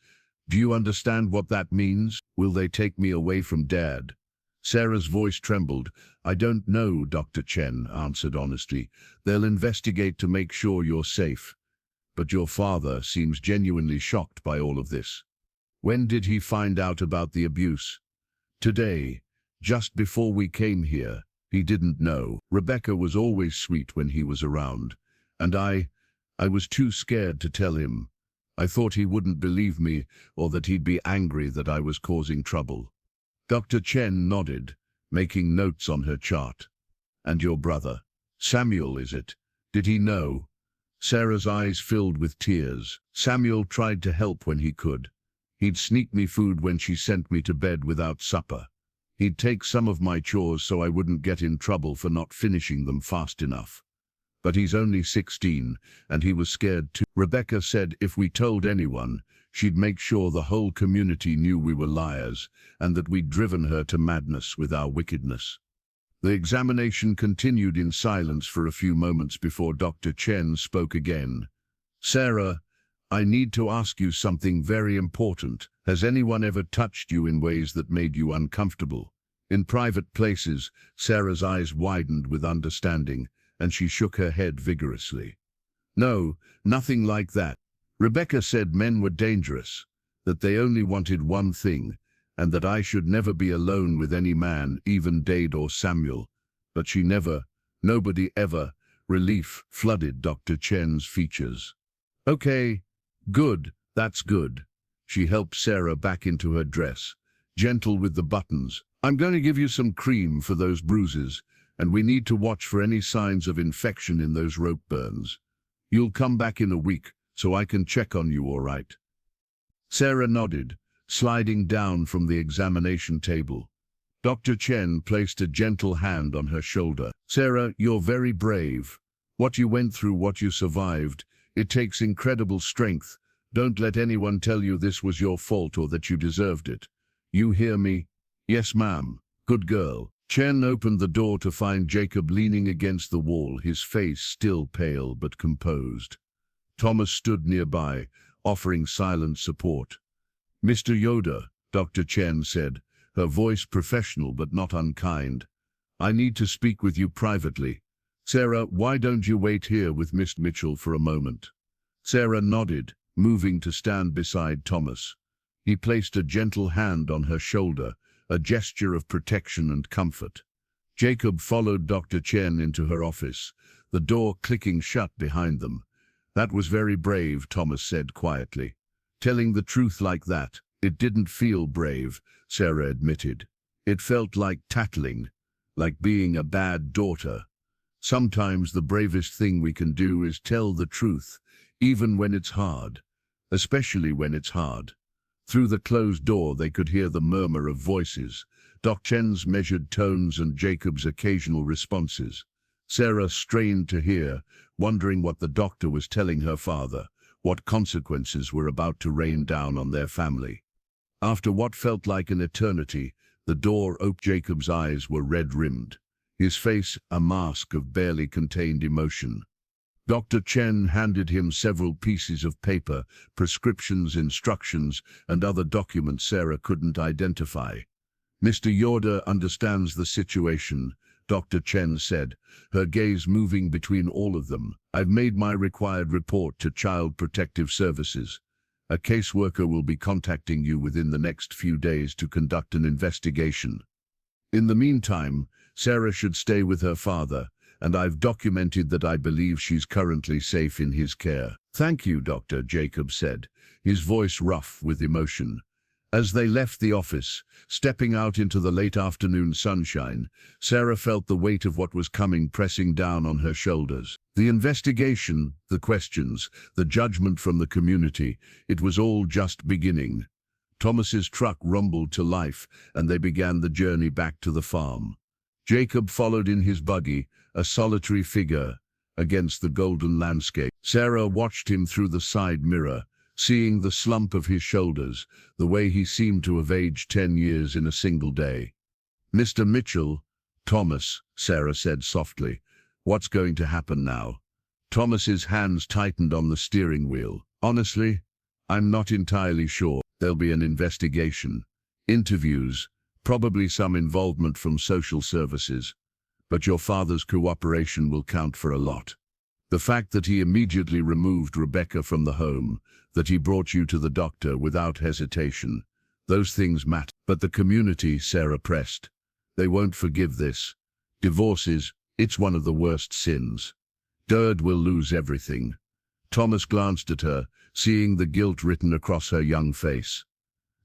Do you understand what that means? Will they take me away from Dad?" Sarah's voice trembled. "I don't know," Dr. Chen answered honestly. "They'll investigate to make sure you're safe. But your father seems genuinely shocked by all of this." "When did he find out about the abuse?" "Today, just before we came here. He didn't know. Rebecca was always sweet when he was around, and I was too scared to tell him. I thought he wouldn't believe me, or that he'd be angry that I was causing trouble." Dr. Chen nodded, making notes on her chart. "And your brother? Samuel, is it? Did he know?" Sarah's eyes filled with tears. "Samuel tried to help when he could. He'd sneak me food when she sent me to bed without supper. He'd take some of my chores so I wouldn't get in trouble for not finishing them fast enough. But he's only 16, and he was scared too. Rebecca said if we told anyone, she'd make sure the whole community knew we were liars, and that we'd driven her to madness with our wickedness." The examination continued in silence for a few moments before Dr. Chen spoke again. "Sarah, I need to ask you something very important. Has anyone ever touched you in ways that made you uncomfortable? In private places, Sarah's eyes widened with understanding, and she shook her head vigorously. No, nothing like that. Rebecca said men were dangerous, that they only wanted one thing, and that I should never be alone with any man, even Dade or Samuel. But she never, nobody ever. Relief flooded Dr. Chen's features. Okay, good, that's good. She helped Sarah back into her dress, gentle with the buttons. I'm going to give you some cream for those bruises, and we need to watch for any signs of infection in those rope burns. You'll come back in a week, so I can check on you, all right? Sarah nodded, sliding down from the examination table. Dr. Chen placed a gentle hand on her shoulder. Sarah, you're very brave. What you went through, what you survived, it takes incredible strength. Don't let anyone tell you this was your fault or that you deserved it. You hear me? Yes, ma'am. Good girl. Chen opened the door to find Jacob leaning against the wall, his face still pale but composed. Thomas stood nearby, offering silent support. Mr. Yoder, Dr. Chen said, her voice professional but not unkind. I need to speak with you privately. Sarah, why don't you wait here with Miss Mitchell for a moment? Sarah nodded, moving to stand beside Thomas. He placed a gentle hand on her shoulder, a gesture of protection and comfort. Jacob followed Dr. Chen into her office, the door clicking shut behind them. That was very brave, Thomas said quietly. Telling the truth like that, it didn't feel brave, Sarah admitted. It felt like tattling, like being a bad daughter. Sometimes the bravest thing we can do is tell the truth, even when it's hard, especially when it's hard. Through the closed door they could hear the murmur of voices, Dr. Chen's measured tones and Jacob's occasional responses. Sarah strained to hear, wondering what the doctor was telling her father, what consequences were about to rain down on their family. After what felt like an eternity, the door opened. Jacob's eyes were red-rimmed, his face a mask of barely contained emotion. Dr. Chen handed him several pieces of paper, prescriptions, instructions, and other documents Sarah couldn't identify. Mr. Yoder understands the situation, Dr. Chen said, her gaze moving between all of them. I've made my required report to Child Protective Services. A caseworker will be contacting you within the next few days to conduct an investigation. In the meantime, Sarah should stay with her father, and I've documented that I believe she's currently safe in his care. Thank you, Doctor, Jacob said, his voice rough with emotion. As they left the office, stepping out into the late afternoon sunshine, Sarah felt the weight of what was coming pressing down on her shoulders. The investigation, the questions, the judgment from the community, it was all just beginning. Thomas's truck rumbled to life, and they began the journey back to the farm. Jacob followed in his buggy, a solitary figure against the golden landscape. Sarah watched him through the side mirror, seeing the slump of his shoulders, the way he seemed to have aged 10 years in a single day. Mr. Mitchell, Thomas, Sarah said softly, what's going to happen now? Thomas's hands tightened on the steering wheel. Honestly, I'm not entirely sure. There'll be an investigation, interviews, probably some involvement from social services. But your father's cooperation will count for a lot. The fact that he immediately removed Rebecca from the home, that he brought you to the doctor without hesitation, those things matter. But the community, Sarah pressed, they won't forgive this. Divorces, it's one of the worst sins. Derd will lose everything. Thomas glanced at her, seeing the guilt written across her young face.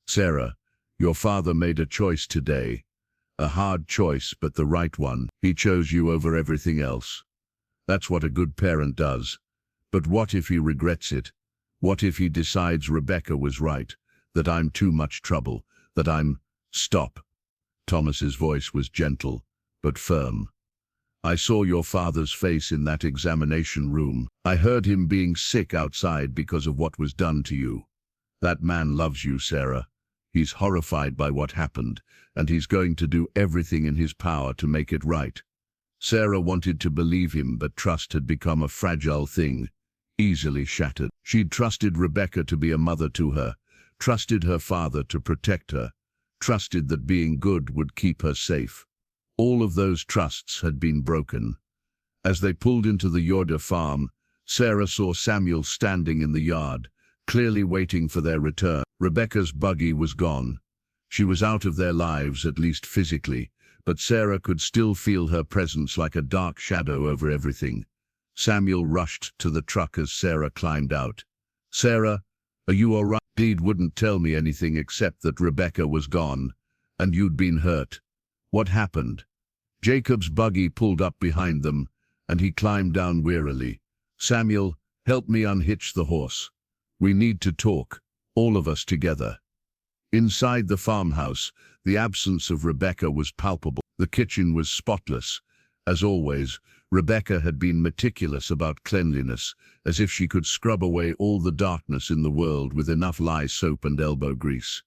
Sarah, your father made a choice today. A hard choice, but the right one. He chose you over everything else. That's what a good parent does. But what if he regrets it? What if he decides Rebecca was right, that I'm too much trouble, that I'm... Stop. Thomas's voice was gentle, but firm. I saw your father's face in that examination room. I heard him being sick outside because of what was done to you. That man loves you, Sarah. He's horrified by what happened, and he's going to do everything in his power to make it right. Sarah wanted to believe him, but trust had become a fragile thing, easily shattered. She'd trusted Rebecca to be a mother to her, trusted her father to protect her, trusted that being good would keep her safe. All of those trusts had been broken. As they pulled into the Yoder farm, Sarah saw Samuel standing in the yard, clearly waiting for their return. Rebecca's buggy was gone. She was out of their lives, at least physically, but Sarah could still feel her presence like a dark shadow over everything. Samuel rushed to the truck as Sarah climbed out. "Sarah, are you all right?" "Dede wouldn't tell me anything except that Rebecca was gone, and you'd been hurt. What happened?" Jacob's buggy pulled up behind them, and he climbed down wearily. "Samuel, help me unhitch the horse. We need to talk, all of us together." Inside the farmhouse, the absence of Rebecca was palpable. The kitchen was spotless. As always, Rebecca had been meticulous about cleanliness, as if she could scrub away all the darkness in the world with enough lye soap and elbow grease.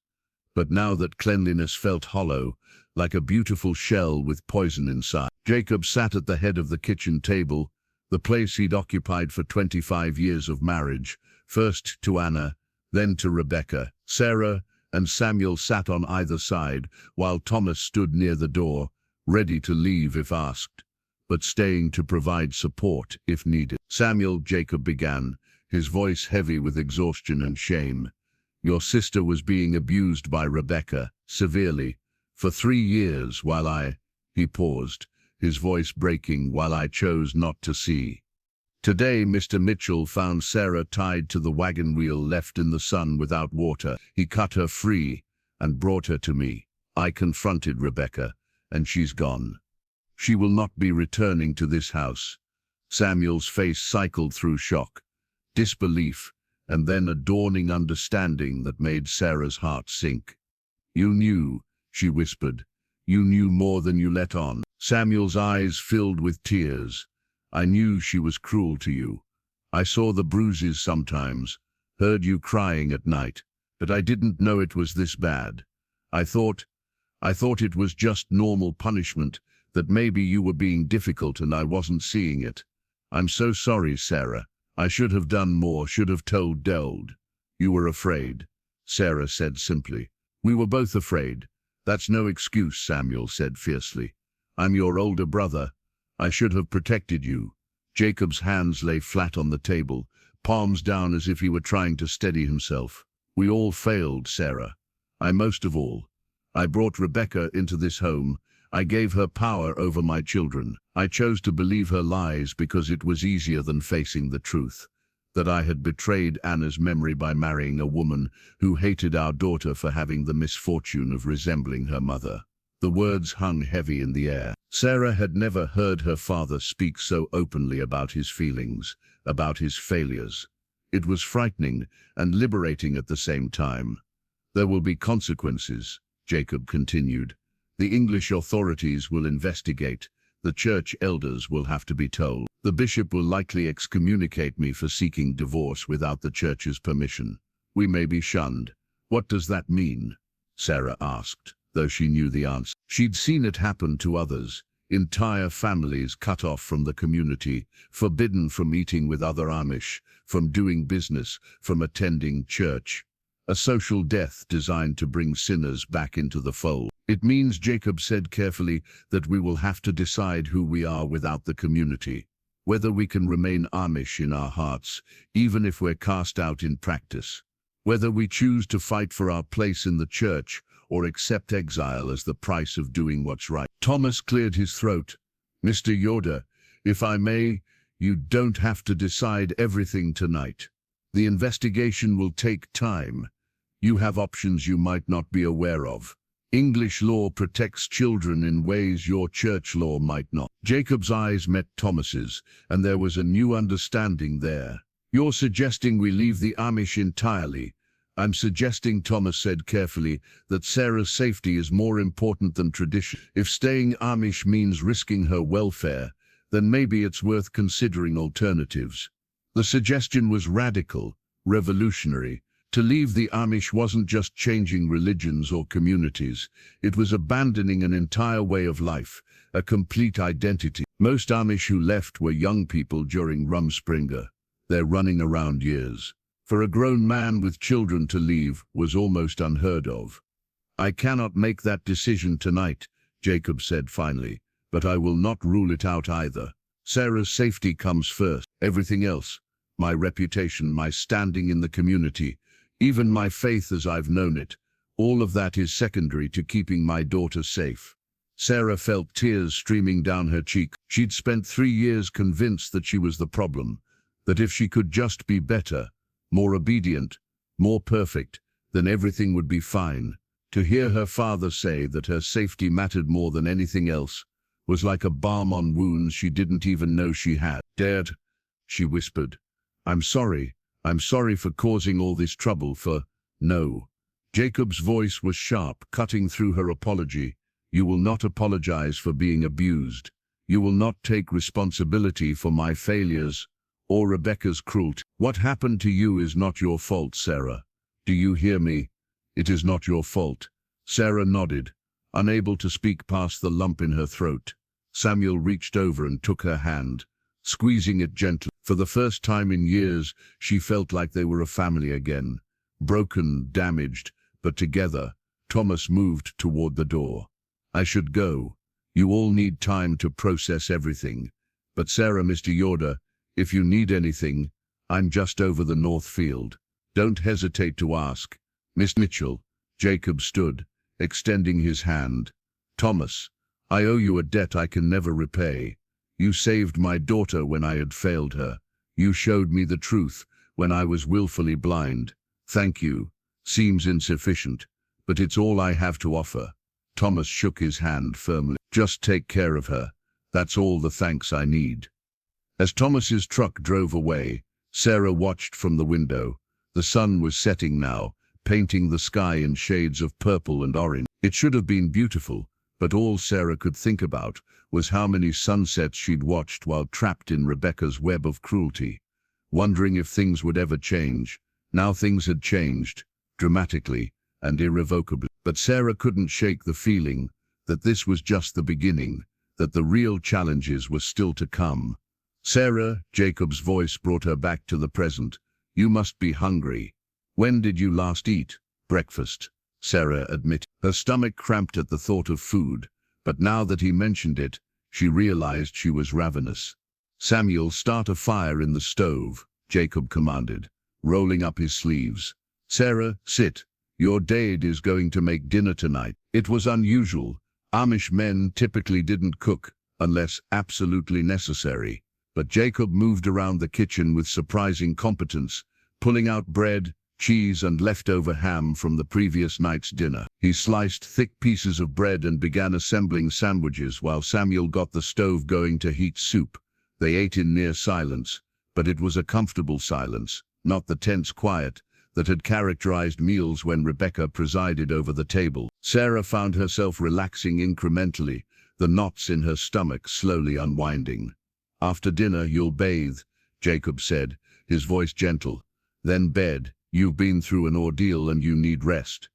But now that cleanliness felt hollow, like a beautiful shell with poison inside. Jacob sat at the head of the kitchen table, the place he'd occupied for 25 years of marriage, first to Anna, then to Rebecca. Sarah and Samuel sat on either side, while Thomas stood near the door, ready to leave if asked, but staying to provide support if needed. "Samuel," Jacob began, his voice heavy with exhaustion and shame, "your sister was being abused by Rebecca, severely, for 3 years while I—" He paused, his voice breaking, "while I chose not to see. Today, Mr. Mitchell found Sarah tied to the wagon wheel left in the sun without water. He cut her free and brought her to me. I confronted Rebecca, and she's gone. She will not be returning to this house." Samuel's face cycled through shock, disbelief, and then a dawning understanding that made Sarah's heart sink. "You knew," she whispered. "You knew more than you let on." Samuel's eyes filled with tears. "I knew she was cruel to you. I saw the bruises sometimes, heard you crying at night, but I didn't know it was this bad. I thought it was just normal punishment, that maybe you were being difficult and I wasn't seeing it. I'm so sorry, Sarah. I should have done more, should have told Deld." "You were afraid," Sarah said simply. "We were both afraid. That's no excuse," Samuel said fiercely. "I'm your older brother. I should have protected you." Jacob's hands lay flat on the table, palms down as if he were trying to steady himself. "We all failed, Sarah. I most of all. I brought Rebecca into this home. I gave her power over my children. I chose to believe her lies because it was easier than facing the truth, that I had betrayed Anna's memory by marrying a woman who hated our daughter for having the misfortune of resembling her mother." The words hung heavy in the air. Sarah had never heard her father speak so openly about his feelings, about his failures. It was frightening and liberating at the same time. "There will be consequences," Jacob continued. "The English authorities will investigate. The church elders will have to be told. The bishop will likely excommunicate me for seeking divorce without the church's permission. We may be shunned." "What does that mean?" Sarah asked, though she knew the answer. She'd seen it happen to others. Entire families cut off from the community, forbidden from eating with other Amish, from doing business, from attending church. A social death designed to bring sinners back into the fold. "It means," Jacob said carefully, "that we will have to decide who we are without the community. Whether we can remain Amish in our hearts, even if we're cast out in practice. Whether we choose to fight for our place in the church, or accept exile as the price of doing what's right." Thomas cleared his throat. "Mr. Yoder, if I may, you don't have to decide everything tonight. The investigation will take time. You have options you might not be aware of. English law protects children in ways your church law might not." Jacob's eyes met Thomas's, and there was a new understanding there. "You're suggesting we leave the Amish entirely?" "I'm suggesting," Thomas said carefully, "that Sarah's safety is more important than tradition. If staying Amish means risking her welfare, then maybe it's worth considering alternatives." The suggestion was radical, revolutionary. To leave the Amish wasn't just changing religions or communities. It was abandoning an entire way of life, a complete identity. Most Amish who left were young people during Rumspringa, their running around years. For a grown man with children to leave was almost unheard of. "I cannot make that decision tonight," Jacob said finally, "but I will not rule it out either. Sarah's safety comes first. Everything else, my reputation, my standing in the community, even my faith as I've known it, all of that is secondary to keeping my daughter safe." Sarah felt tears streaming down her cheek. She'd spent 3 years convinced that she was the problem, that if she could just be better, more obedient, more perfect, then everything would be fine. To hear her father say that her safety mattered more than anything else was like a balm on wounds she didn't even know she had. "Dad," she whispered, I'm sorry for causing all this trouble for..." "No." Jacob's voice was sharp, cutting through her apology. "You will not apologize for being abused. You will not take responsibility for my failures or Rebecca's cruelty. What happened to you is not your fault, Sarah. Do you hear me? It is not your fault." Sarah nodded, unable to speak past the lump in her throat. Samuel reached over and took her hand, squeezing it gently. For the first time in years, she felt like they were a family again. Broken, damaged, but together. Thomas moved toward the door. "I should go. You all need time to process everything. But Sarah, Mr. Yoder, if you need anything, I'm just over the north field. Don't hesitate to ask." "Miss Mitchell," Jacob stood, extending his hand. "Thomas, I owe you a debt I can never repay. You saved my daughter when I had failed her. You showed me the truth when I was willfully blind. Thank you. Seems insufficient, but it's all I have to offer." Thomas shook his hand firmly. "Just take care of her. That's all the thanks I need." As Thomas's truck drove away, Sarah watched from the window. The sun was setting now, painting the sky in shades of purple and orange. It should have been beautiful, but all Sarah could think about was how many sunsets she'd watched while trapped in Rebecca's web of cruelty, wondering if things would ever change. Now things had changed, dramatically and irrevocably. But Sarah couldn't shake the feeling that this was just the beginning, that the real challenges were still to come. "Sarah," Jacob's voice brought her back to the present. "You must be hungry. When did you last eat?" "Breakfast," Sarah admitted. Her stomach cramped at the thought of food, but now that he mentioned it, she realized she was ravenous. "Samuel, start a fire in the stove," Jacob commanded, rolling up his sleeves. "Sarah, sit. Your dad is going to make dinner tonight." It was unusual. Amish men typically didn't cook unless absolutely necessary. But Jacob moved around the kitchen with surprising competence, pulling out bread, cheese and leftover ham from the previous night's dinner. He sliced thick pieces of bread and began assembling sandwiches while Samuel got the stove going to heat soup. They ate in near silence, but it was a comfortable silence, not the tense quiet that had characterized meals when Rebecca presided over the table. Sarah found herself relaxing incrementally, the knots in her stomach slowly unwinding. "After dinner, you'll bathe," Jacob said, his voice gentle. "Then bed. You've been through an ordeal and you need rest."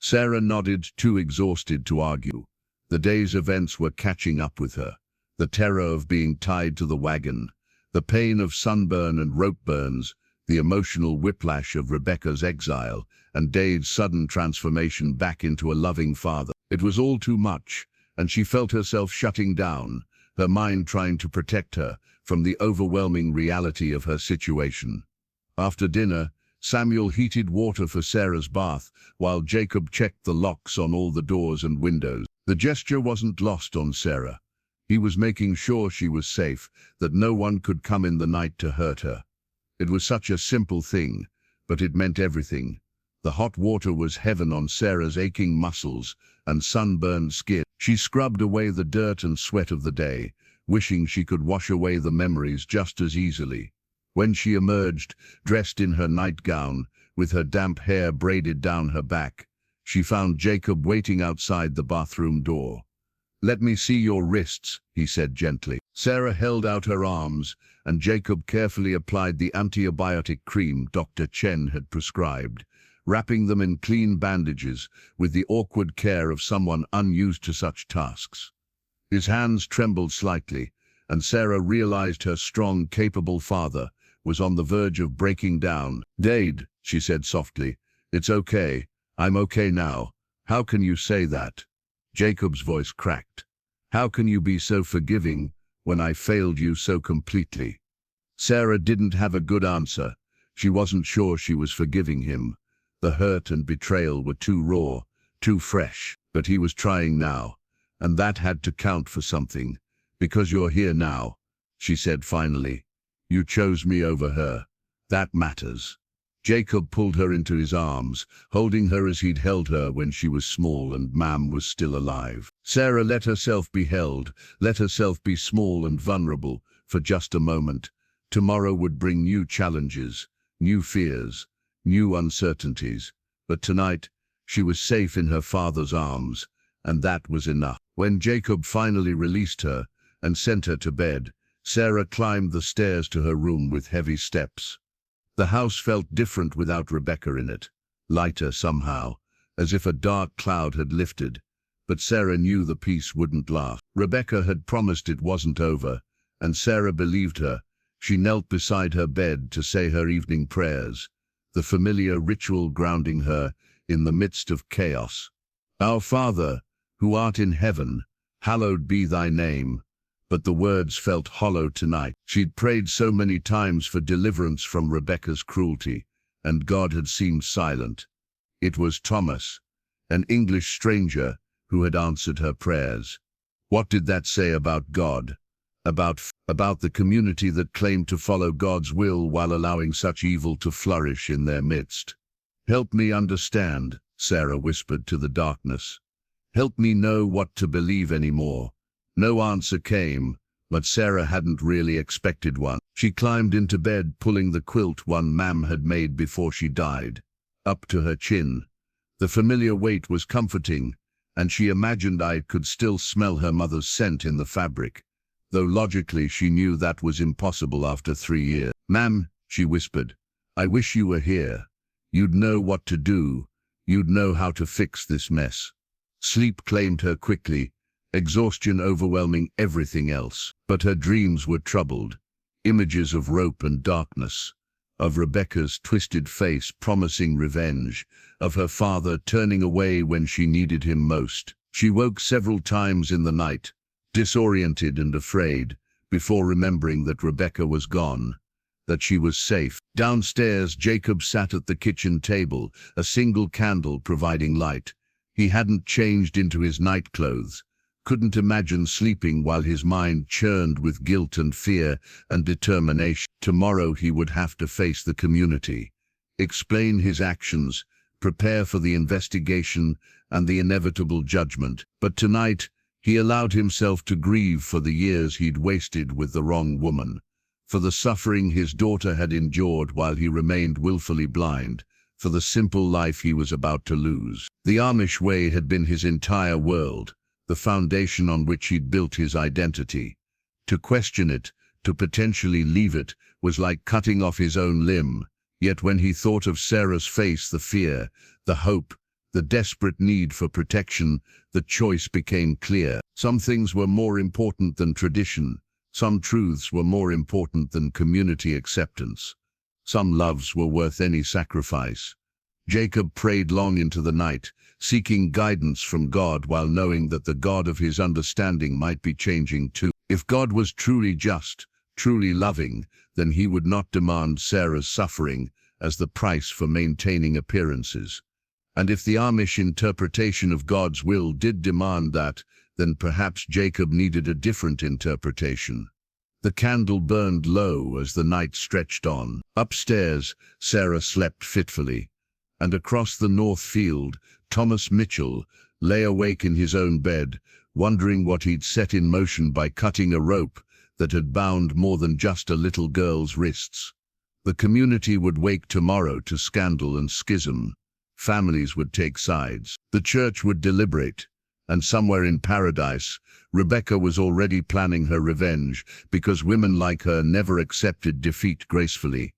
Sarah nodded, too exhausted to argue. The day's events were catching up with her. The terror of being tied to the wagon, the pain of sunburn and rope burns, the emotional whiplash of Rebecca's exile, and Dade's sudden transformation back into a loving father. It was all too much, and she felt herself shutting down, her mind trying to protect her from the overwhelming reality of her situation. After dinner, Samuel heated water for Sarah's bath, while Jacob checked the locks on all the doors and windows. The gesture wasn't lost on Sarah. He was making sure she was safe, that no one could come in the night to hurt her. It was such a simple thing, but it meant everything. The hot water was heaven on Sarah's aching muscles and sunburned skin. She scrubbed away the dirt and sweat of the day, wishing she could wash away the memories just as easily. When she emerged, dressed in her nightgown, with her damp hair braided down her back, she found Jacob waiting outside the bathroom door. "Let me see your wrists," he said gently. Sarah held out her arms, and Jacob carefully applied the antibiotic cream Dr. Chen had prescribed, wrapping them in clean bandages with the awkward care of someone unused to such tasks. His hands trembled slightly, and Sarah realized her strong, capable father was on the verge of breaking down. "Dade," she said softly, "it's okay. I'm okay now. How can you say that?" Jacob's voice cracked. "How can you be so forgiving when I failed you so completely?" Sarah didn't have a good answer. She wasn't sure she was forgiving him. The hurt and betrayal were too raw, too fresh. But he was trying now, and that had to count for something. "Because you're here now," she said finally. "You chose me over her. That matters." Jacob pulled her into his arms, holding her as he'd held her when she was small and Mam was still alive. Sarah let herself be held, let herself be small and vulnerable for just a moment. Tomorrow would bring new challenges, new fears, new uncertainties. But tonight, she was safe in her father's arms, and that was enough. When Jacob finally released her and sent her to bed, Sarah climbed the stairs to her room with heavy steps. The house felt different without Rebecca in it, lighter somehow, as if a dark cloud had lifted. But Sarah knew the peace wouldn't last. Rebecca had promised it wasn't over, and Sarah believed her. She knelt beside her bed to say her evening prayers, the familiar ritual grounding her in the midst of chaos. "Our Father, who art in heaven, hallowed be thy name." But the words felt hollow tonight. She'd prayed so many times for deliverance from Rebecca's cruelty, and God had seemed silent. It was Thomas, an English stranger, who had answered her prayers. What did that say about God? About the community that claimed to follow God's will while allowing such evil to flourish in their midst? "Help me understand," Sarah whispered to the darkness. "Help me know what to believe anymore." No answer came, but Sarah hadn't really expected one. She climbed into bed, pulling the quilt one Mam had made before she died up to her chin. The familiar weight was comforting, and she imagined I could still smell her mother's scent in the fabric, though logically she knew that was impossible after 3 years. "Mam," she whispered, "I wish you were here. You'd know what to do. You'd know how to fix this mess." Sleep claimed her quickly, exhaustion overwhelming everything else. But her dreams were troubled. Images of rope and darkness, of Rebecca's twisted face promising revenge, of her father turning away when she needed him most. She woke several times in the night, disoriented and afraid, before remembering that Rebecca was gone, that she was safe. Downstairs, Jacob sat at the kitchen table, a single candle providing light. He hadn't changed into his nightclothes, couldn't imagine sleeping while his mind churned with guilt and fear and determination. Tomorrow he would have to face the community, explain his actions, prepare for the investigation and the inevitable judgment. But tonight, he allowed himself to grieve for the years he'd wasted with the wrong woman, for the suffering his daughter had endured while he remained willfully blind, for the simple life he was about to lose. The Amish way had been his entire world, the foundation on which he'd built his identity. To question it, to potentially leave it, was like cutting off his own limb. Yet when he thought of Sarah's face, the fear, the hope, the desperate need for protection, the choice became clear. Some things were more important than tradition. Some truths were more important than community acceptance. Some loves were worth any sacrifice. Jacob prayed long into the night, seeking guidance from God while knowing that the God of his understanding might be changing too. If God was truly just, truly loving, then he would not demand Sarah's suffering as the price for maintaining appearances. And if the Amish interpretation of God's will did demand that, then perhaps Jacob needed a different interpretation. The candle burned low as the night stretched on. Upstairs, Sarah slept fitfully, and across the north field, Thomas Mitchell lay awake in his own bed, wondering what he'd set in motion by cutting a rope that had bound more than just a little girl's wrists. The community would wake tomorrow to scandal and schism. Families would take sides. The church would deliberate. And somewhere in paradise, Rebecca was already planning her revenge, because women like her never accepted defeat gracefully.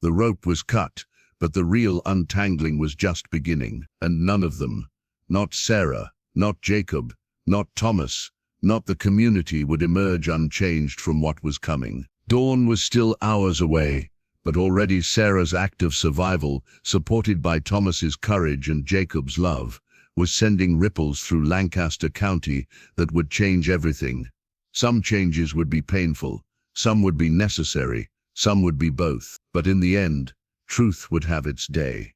The rope was cut, but the real untangling was just beginning. And none of them, not Sarah, not Jacob, not Thomas, not the community, would emerge unchanged from what was coming. Dawn was still hours away, But already Sarah's act of survival, supported by Thomas's courage and Jacob's love, was sending ripples through Lancaster County that would change everything. Some changes would be painful, some would be necessary, some would be both. But in the end, truth would have its day.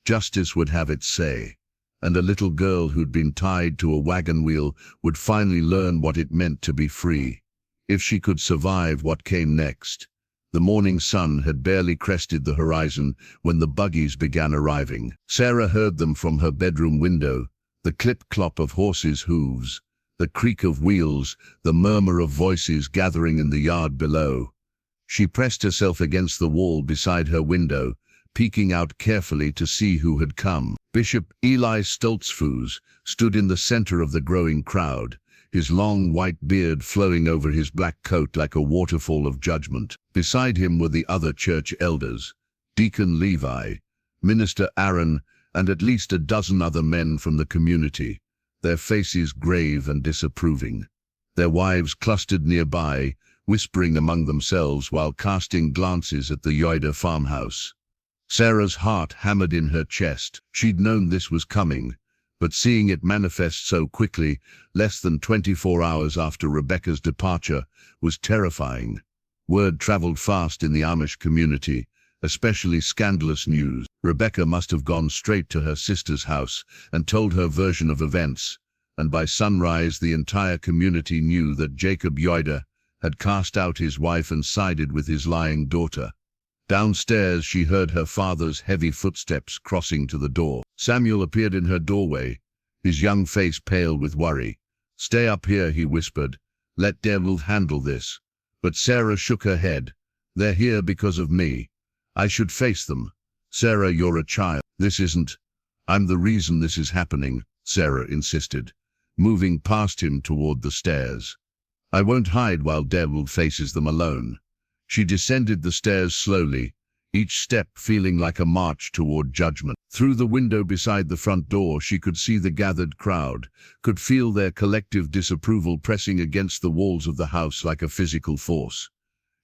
Justice would have its say. And a little girl who'd been tied to a wagon wheel would finally learn what it meant to be free. If she could survive what came next. The morning sun had barely crested the horizon when the buggies began arriving. Sarah heard them from her bedroom window, the clip-clop of horses' hooves, the creak of wheels, the murmur of voices gathering in the yard below. She pressed herself against the wall beside her window, peeking out carefully to see who had come. Bishop Eli Stoltzfus stood in the center of the growing crowd, his long white beard flowing over his black coat like a waterfall of judgment. Beside him were the other church elders, Deacon Levi, Minister Aaron, and at least a dozen other men from the community, their faces grave and disapproving. Their wives clustered nearby, whispering among themselves while casting glances at the Yoder farmhouse. Sarah's heart hammered in her chest. She'd known this was coming, but seeing it manifest so quickly, less than 24 hours after Rebecca's departure, was terrifying. Word traveled fast in the Amish community, especially scandalous news. Rebecca must have gone straight to her sister's house and told her version of events, and by sunrise the entire community knew that Jacob Yoder had cast out his wife and sided with his lying daughter. Downstairs she heard her father's heavy footsteps crossing to the door. Samuel appeared in her doorway, his young face pale with worry. "Stay up here," he whispered. "Let Devil handle this." But Sarah shook her head. "They're here because of me. I should face them." "Sarah, you're a child." "This isn't. I'm the reason this is happening," Sarah insisted, moving past him toward the stairs. "I won't hide while Devil faces them alone." She descended the stairs slowly, each step feeling like a march toward judgment. Through the window beside the front door she could see the gathered crowd, could feel their collective disapproval pressing against the walls of the house like a physical force.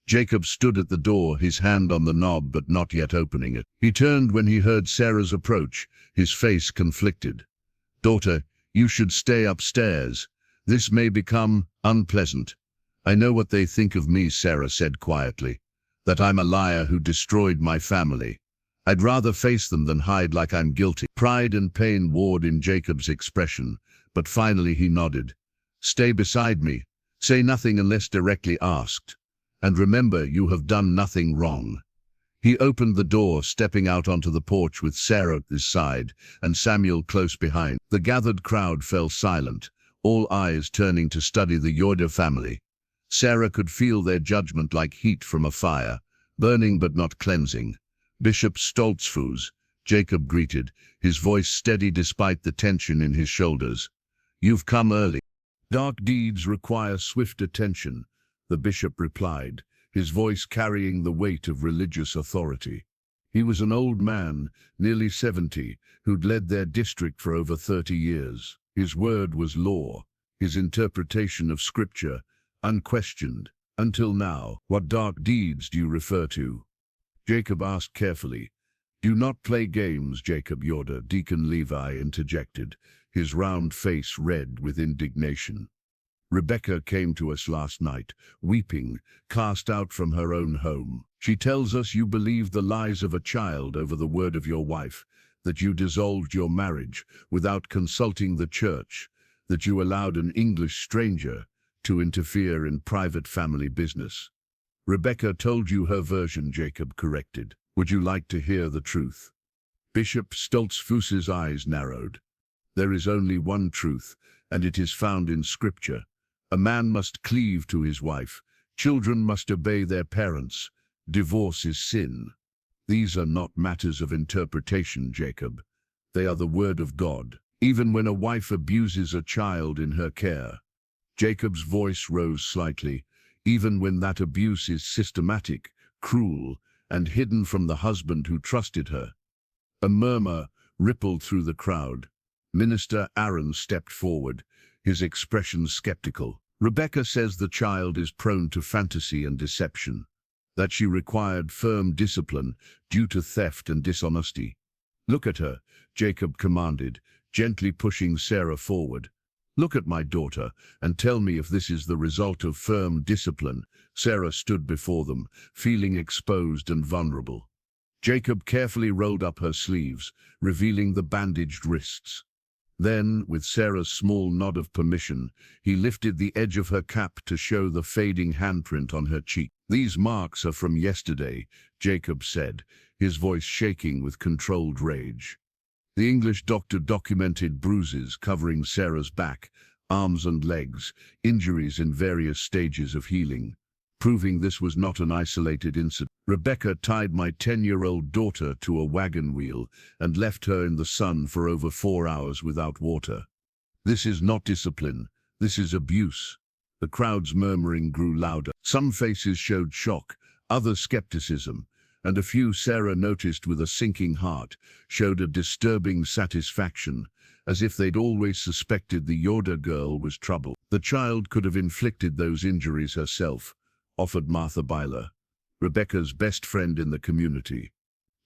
Jacob stood at the door, his hand on the knob but not yet opening it. He turned when he heard Sarah's approach, his face conflicted. "Daughter, you should stay upstairs. This may become unpleasant." "I know what they think of me," Sarah said quietly, "that I'm a liar who destroyed my family. I'd rather face them than hide like I'm guilty." Pride and pain warred in Jacob's expression, but finally he nodded. "Stay beside me. Say nothing unless directly asked. And remember, you have done nothing wrong." He opened the door, stepping out onto the porch with Sarah at his side and Samuel close behind. The gathered crowd fell silent, all eyes turning to study the Yoder family. Sarah could feel their judgment like heat from a fire, burning but not cleansing. "Bishop Stoltzfus," Jacob greeted, his voice steady despite the tension in his shoulders. "You've come early." "Dark deeds require swift attention," the bishop replied, his voice carrying the weight of religious authority. He was an old man, nearly 70, who'd led their district for over 30 years. His word was law, his interpretation of scripture unquestioned. "Until now, what dark deeds do you refer to?" Jacob asked carefully. "Do not play games, Jacob Yoder," Deacon Levi interjected, his round face red with indignation. "Rebecca came to us last night, weeping, cast out from her own home. She tells us you believed the lies of a child over the word of your wife, that you dissolved your marriage without consulting the church, that you allowed an English stranger to interfere in private family business." "Rebecca told you her version," Jacob corrected. "Would you like to hear the truth?" Bishop Stoltzfus's eyes narrowed. "There is only one truth, and it is found in Scripture. A man must cleave to his wife. Children must obey their parents. Divorce is sin. These are not matters of interpretation, Jacob. They are the word of God. Even when a wife abuses a child in her care," Jacob's voice rose slightly, "even when that abuse is systematic, cruel, and hidden from the husband who trusted her." A murmur rippled through the crowd. Minister Aaron stepped forward, his expression skeptical. "Rebecca says the child is prone to fantasy and deception. that she required firm discipline due to theft and dishonesty. "Look at her," Jacob commanded, gently pushing Sarah forward. "Look at my daughter and tell me if this is the result of firm discipline." Sarah stood before them, feeling exposed and vulnerable. Jacob carefully rolled up her sleeves, revealing the bandaged wrists. Then, with Sarah's small nod of permission, he lifted the edge of her cap to show the fading handprint on her cheek. "These marks are from yesterday," Jacob said, his voice shaking with controlled rage. The English doctor documented bruises covering Sarah's back, arms and legs, injuries in various stages of healing, proving this was not an isolated incident. "Rebecca tied my 10-year-old daughter to a wagon wheel and left her in the sun for over 4 hours without water. This is not discipline, this is abuse." The crowd's murmuring grew louder. Some faces showed shock, others skepticism, and a few, Sarah noticed with a sinking heart, showed a disturbing satisfaction, as if they'd always suspected the Yoder girl was trouble. "The child could have inflicted those injuries herself," offered Martha Byler, Rebecca's best friend in the community,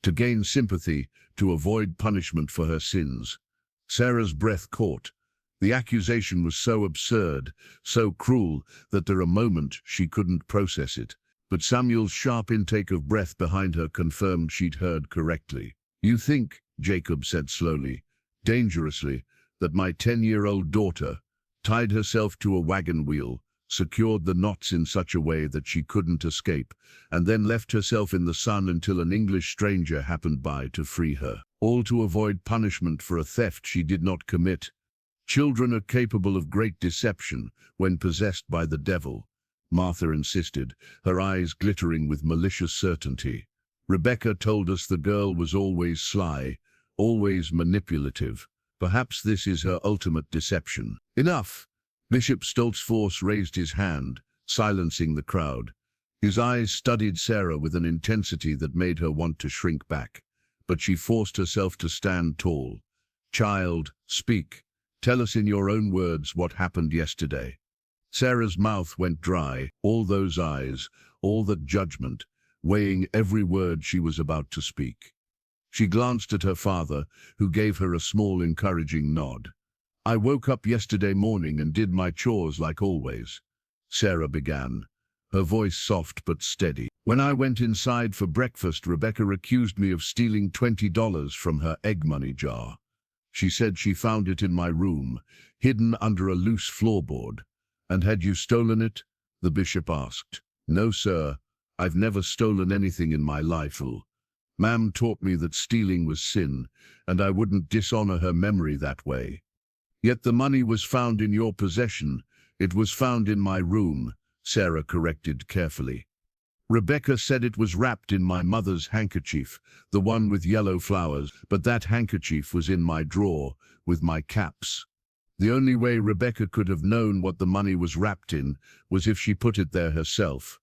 to gain sympathy, to avoid punishment for her sins. Sarah's breath caught. The accusation was so absurd, so cruel, that for a moment she couldn't process it. But Samuel's sharp intake of breath behind her confirmed she'd heard correctly. "You think," Jacob said slowly, dangerously, "that my 10-year-old daughter tied herself to a wagon wheel, secured the knots in such a way that she couldn't escape, and then left herself in the sun until an English stranger happened by to free her, all to avoid punishment for a theft she did not commit? Children are capable of great deception when possessed by the devil," Martha insisted, her eyes glittering with malicious certainty. "Rebecca told us the girl was always sly, always manipulative. Perhaps this is her ultimate deception." "Enough!" Bishop Stoltzfors raised his hand, silencing the crowd. His eyes studied Sarah with an intensity that made her want to shrink back. But she forced herself to stand tall. "Child, speak. Tell us in your own words what happened yesterday." Sarah's mouth went dry, all those eyes, all that judgment, weighing every word she was about to speak. She glanced at her father, who gave her a small encouraging nod. "I woke up yesterday morning and did my chores like always," Sarah began, her voice soft but steady. "When I went inside for breakfast, Rebecca accused me of stealing $20 from her egg money jar. She said she found it in my room, hidden under a loose floorboard." "And had you stolen it?" the bishop asked. "No, sir. I've never stolen anything in my life. Ma'am taught me that stealing was sin, and I wouldn't dishonor her memory that way." "Yet the money was found in your possession. It was found in my room," Sarah corrected carefully. "Rebecca said it was wrapped in my mother's handkerchief, the one with yellow flowers, but that handkerchief was in my drawer, with my caps. The only way Rebecca could have known what the money was wrapped in was if she put it there herself."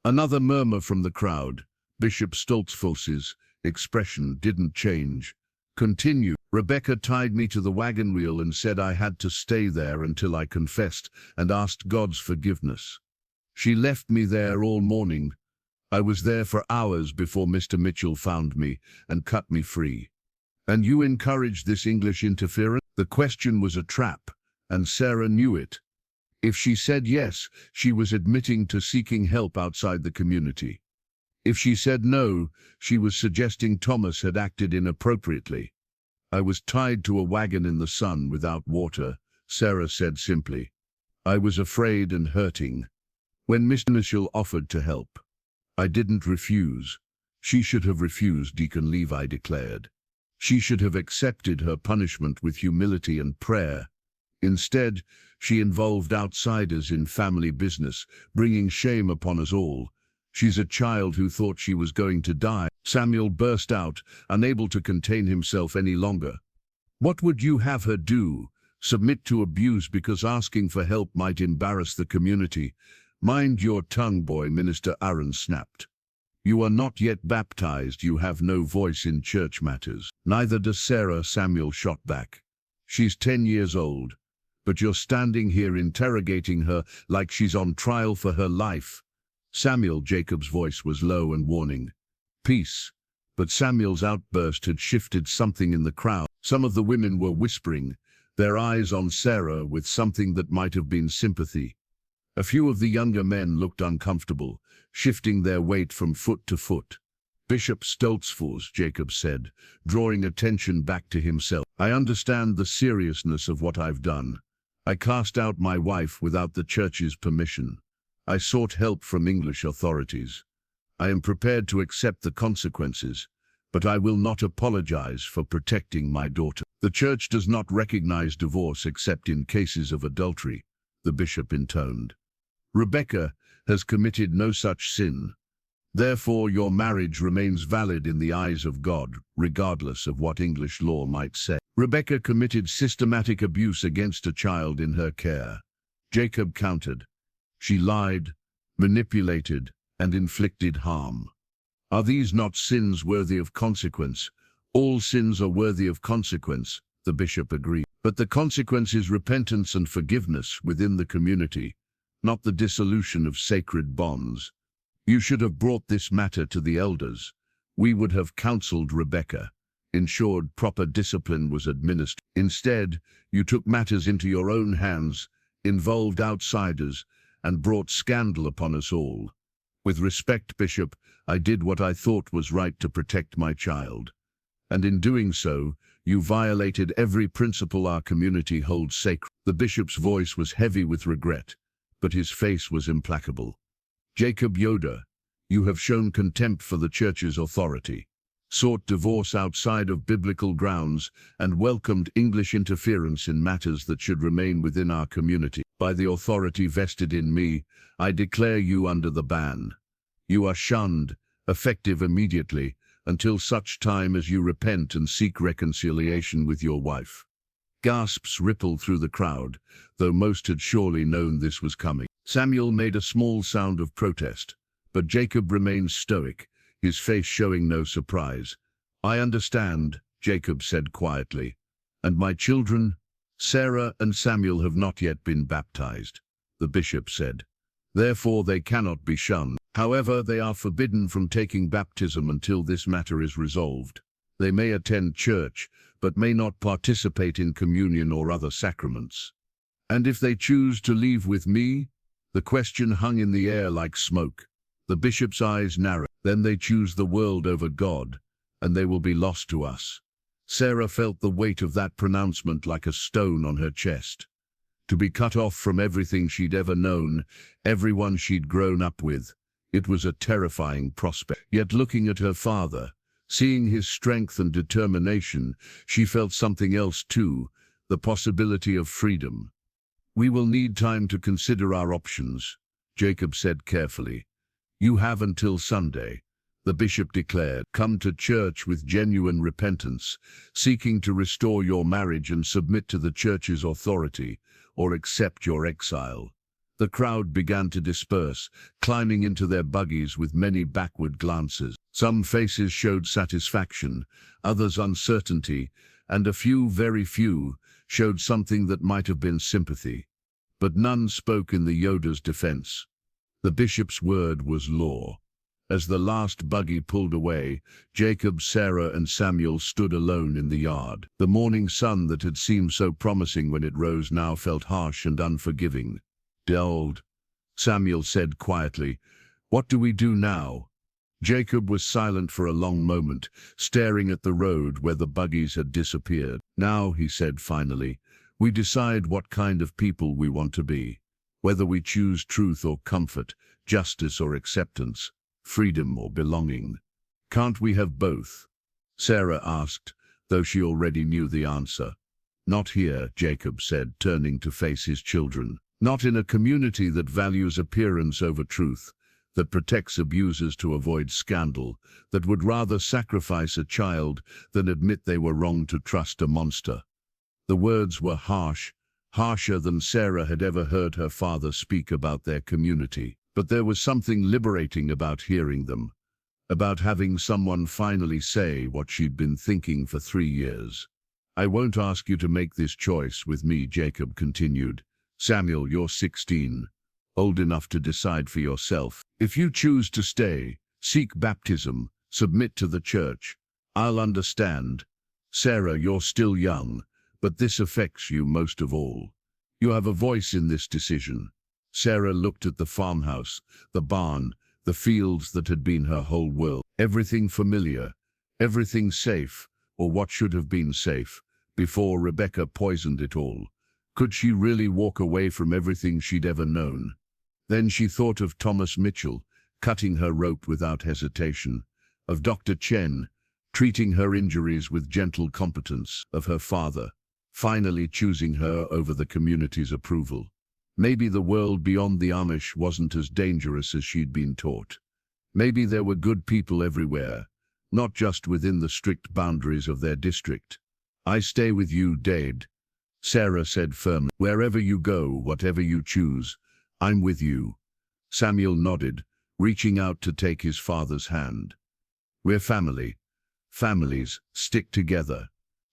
Another murmur from the crowd. Bishop Stoltzfos's expression didn't change. "Continue. Rebecca tied me to the wagon wheel and said I had to stay there until I confessed and asked God's forgiveness. She left me there all morning. I was there for hours before Mr. Mitchell found me and cut me free." "And you encouraged this English interference?" The question was a trap, and Sarah knew it. If she said yes, she was admitting to seeking help outside the community. If she said no, she was suggesting Thomas had acted inappropriately. "I was tied to a wagon in the sun without water," Sarah said simply. "I was afraid and hurting. When Mr. Mitchell offered to help, I didn't refuse." "She should have refused," Deacon Levi declared. "She should have accepted her punishment with humility and prayer. Instead, she involved outsiders in family business, bringing shame upon us all. She's a child who thought she was going to die." Samuel burst out, unable to contain himself any longer. "What would you have her do? Submit to abuse because asking for help might embarrass the community?" "Mind your tongue, boy," Minister Aaron snapped. "You are not yet baptized, you have no voice in church matters." "Neither does Sarah," Samuel shot back. "She's 10 years old, but you're standing here interrogating her like she's on trial for her life." Samuel, Jacob's voice was low and warning. Peace. But Samuel's outburst had shifted something in the crowd. Some of the women were whispering, their eyes on Sarah with something that might have been sympathy. A few of the younger men looked uncomfortable, shifting their weight from foot to foot. Bishop Stoltzfus, Jacob said, drawing attention back to himself. I understand the seriousness of what I've done. I cast out my wife without the church's permission. I sought help from English authorities. I am prepared to accept the consequences, but I will not apologize for protecting my daughter. The church does not recognize divorce except in cases of adultery, the bishop intoned. Rebecca has committed no such sin. Therefore, your marriage remains valid in the eyes of God, regardless of what English law might say. Rebecca committed systematic abuse against a child in her care. Jacob countered. She lied, manipulated, and inflicted harm. Are these not sins worthy of consequence? All sins are worthy of consequence, the bishop agreed. But the consequence is repentance and forgiveness within the community, not the dissolution of sacred bonds. You should have brought this matter to the elders. We would have counseled Rebecca, ensured proper discipline was administered. Instead, you took matters into your own hands, involved outsiders, and brought scandal upon us all. With respect, Bishop, I did what I thought was right to protect my child. And in doing so, you violated every principle our community holds sacred. The bishop's voice was heavy with regret, but his face was implacable. Jacob Yoder, you have shown contempt for the church's authority, sought divorce outside of biblical grounds, and welcomed English interference in matters that should remain within our community. By the authority vested in me, I declare you under the ban. You are shunned, effective immediately, until such time as you repent and seek reconciliation with your wife. Gasps rippled through the crowd, though most had surely known this was coming. Samuel made a small sound of protest, but Jacob remained stoic, his face showing no surprise. I understand, Jacob said quietly. And my children? Sarah and Samuel have not yet been baptized, the bishop said. Therefore they cannot be shunned. However, they are forbidden from taking baptism until this matter is resolved. They may attend church, but may not participate in communion or other sacraments. And if they choose to leave with me? The question hung in the air like smoke. The bishop's eyes narrowed. Then they choose the world over God, and they will be lost to us. Sarah felt the weight of that pronouncement like a stone on her chest. To be cut off from everything she'd ever known, everyone she'd grown up with, it was a terrifying prospect. Yet looking at her father, seeing his strength and determination, she felt something else too, the possibility of freedom. We will need time to consider our options, Jacob said carefully. You have until Sunday, the bishop declared. Come to church with genuine repentance, seeking to restore your marriage and submit to the church's authority, or accept your exile. The crowd began to disperse, climbing into their buggies with many backward glances. Some faces showed satisfaction, others uncertainty, and a few, very few, showed something that might have been sympathy. But none spoke in the Yoder's defense. The bishop's word was law. As the last buggy pulled away, Jacob, Sarah, and Samuel stood alone in the yard. The morning sun that had seemed so promising when it rose now felt harsh and unforgiving. Dulled, Samuel said quietly, "What do we do now?" Jacob was silent for a long moment, staring at the road where the buggies had disappeared. "Now," he said finally, "we decide what kind of people we want to be. Whether we choose truth or comfort, justice or acceptance, freedom or belonging. Can't we have both?" Sarah asked, though she already knew the answer. "Not here," Jacob said, turning to face his children. "Not in a community that values appearance over truth, that protects abusers to avoid scandal, that would rather sacrifice a child than admit they were wrong to trust a monster." The words were harsh, harsher than Sarah had ever heard her father speak about their community. But there was something liberating about hearing them, about having someone finally say what she'd been thinking for 3 years. "I won't ask you to make this choice with me," Jacob continued. "Samuel, you're 16. old enough to decide for yourself. If you choose to stay, seek baptism, submit to the church, I'll understand. Sarah, you're still young, but this affects you most of all. You have a voice in this decision. Sarah looked at the farmhouse, the barn, the fields that had been her whole world. Everything familiar, everything safe, or what should have been safe, before Rebecca poisoned it all. Could she really walk away from everything she'd ever known? Then she thought of Thomas Mitchell, cutting her rope without hesitation, of Dr. Chen, treating her injuries with gentle competence, of her father, finally choosing her over the community's approval. Maybe the world beyond the Amish wasn't as dangerous as she'd been taught. Maybe there were good people everywhere, not just within the strict boundaries of their district. I stay with you, Dade, Sarah said firmly. Wherever you go, whatever you choose, I'm with you. Samuel nodded, reaching out to take his father's hand. We're family. Families stick together.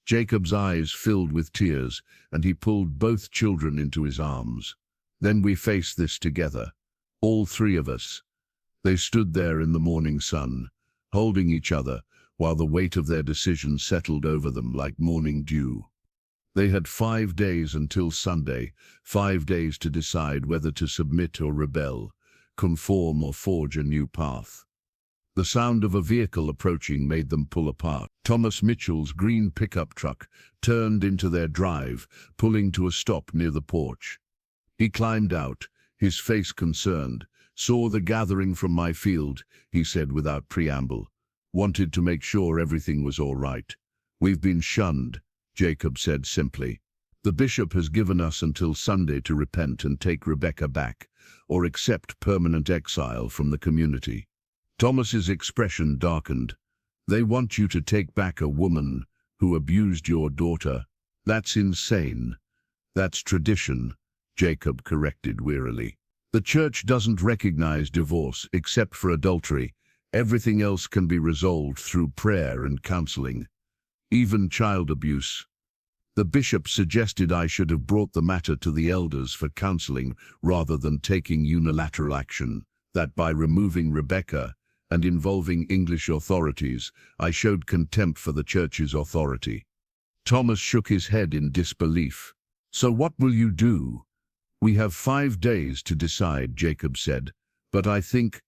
Jacob's eyes filled with tears, and he pulled both children into his arms. Then we face this together, all three of us. They stood there in the morning sun, holding each other, while the weight of their decision settled over them like morning dew. They had 5 days until Sunday, 5 days to decide whether to submit or rebel, conform or forge a new path. The sound of a vehicle approaching made them pull apart. Thomas Mitchell's green pickup truck turned into their drive, pulling to a stop near the porch. He climbed out, his face concerned. Saw the gathering from my field, he said without preamble. Wanted to make sure everything was all right. We've been shunned, Jacob said simply. The bishop has given us until Sunday to repent and take Rebecca back, or accept permanent exile from the community. Thomas's expression darkened. They want you to take back a woman who abused your daughter. That's insane. That's tradition, Jacob corrected wearily. The church doesn't recognize divorce except for adultery. Everything else can be resolved through prayer and counseling, even child abuse. The bishop suggested I should have brought the matter to the elders for counseling rather than taking unilateral action, that by removing Rebecca and involving English authorities, I showed contempt for the church's authority. Thomas shook his head in disbelief. So what will you do? We have 5 days to decide, Jacob said, but I think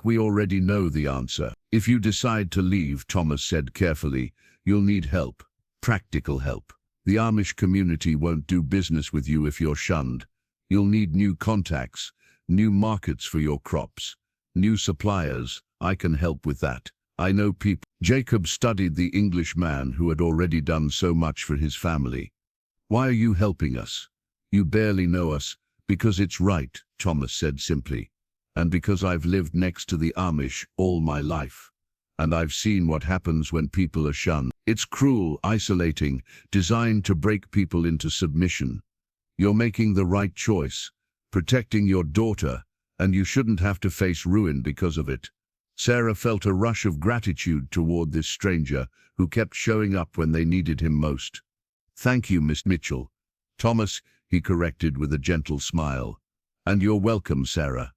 we already know the answer. If you decide to leave, Thomas said carefully, you'll need help, practical help. The Amish community won't do business with you if you're shunned. You'll need new contacts, new markets for your crops, new suppliers. I can help with that. I know people. Jacob studied the Englishman who had already done so much for his family. Why are you helping us? You barely know us. Because it's right, Thomas said simply. And because I've lived next to the Amish all my life. And I've seen what happens when people are shunned. It's cruel, isolating, designed to break people into submission. You're making the right choice, protecting your daughter, and you shouldn't have to face ruin because of it. Sarah felt a rush of gratitude toward this stranger who kept showing up when they needed him most. Thank you, Miss Mitchell. Thomas, he corrected with a gentle smile. And you're welcome, Sarah.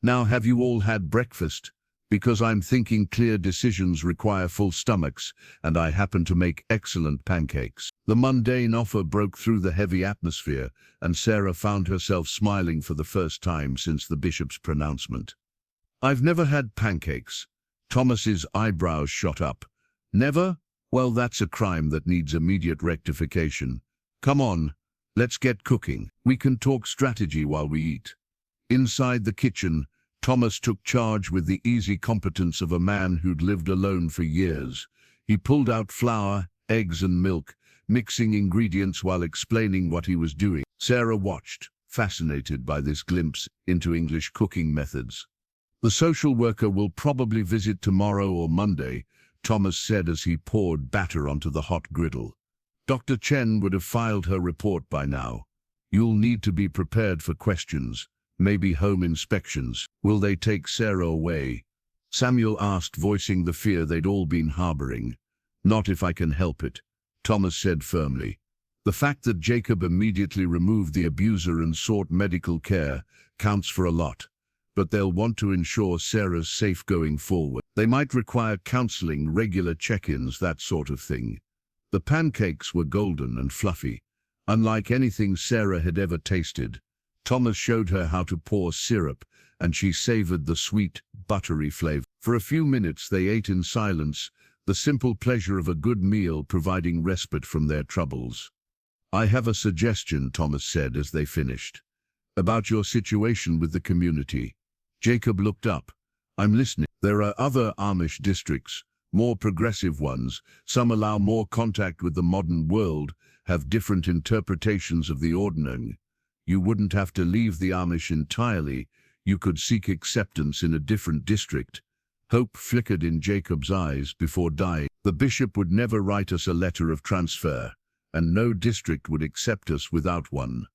Now have you all had breakfast? Because I'm thinking clear decisions require full stomachs, and I happen to make excellent pancakes. The mundane offer broke through the heavy atmosphere, and Sarah found herself smiling for the first time since the bishop's pronouncement. I've never had pancakes. Thomas's eyebrows shot up. Never? Well, that's a crime that needs immediate rectification. Come on, let's get cooking. We can talk strategy while we eat. Inside the kitchen, Thomas took charge with the easy competence of a man who'd lived alone for years. He pulled out flour, eggs and milk, mixing ingredients while explaining what he was doing. Sarah watched, fascinated by this glimpse into English cooking methods. The social worker will probably visit tomorrow or Monday, Thomas said as he poured batter onto the hot griddle. Dr. Chen would have filed her report by now. You'll need to be prepared for questions. Maybe home inspections. Will they take Sarah away? Samuel asked, voicing the fear they'd all been harboring. Not if I can help it, Thomas said firmly. The fact that Jacob immediately removed the abuser and sought medical care counts for a lot, but they'll want to ensure Sarah's safe going forward. They might require counseling, regular check-ins, that sort of thing. The pancakes were golden and fluffy, unlike anything Sarah had ever tasted. Thomas showed her how to pour syrup, and she savored the sweet, buttery flavor. For a few minutes they ate in silence, the simple pleasure of a good meal providing respite from their troubles. "I have a suggestion," Thomas said as they finished, "about your situation with the community." Jacob looked up. "I'm listening." "There are other Amish districts, more progressive ones. Some allow more contact with the modern world, have different interpretations of the ordinary. You wouldn't have to leave the Amish entirely. You could seek acceptance in a different district." Hope flickered in Jacob's eyes before dying. "The bishop would never write us a letter of transfer, and no district would accept us without one."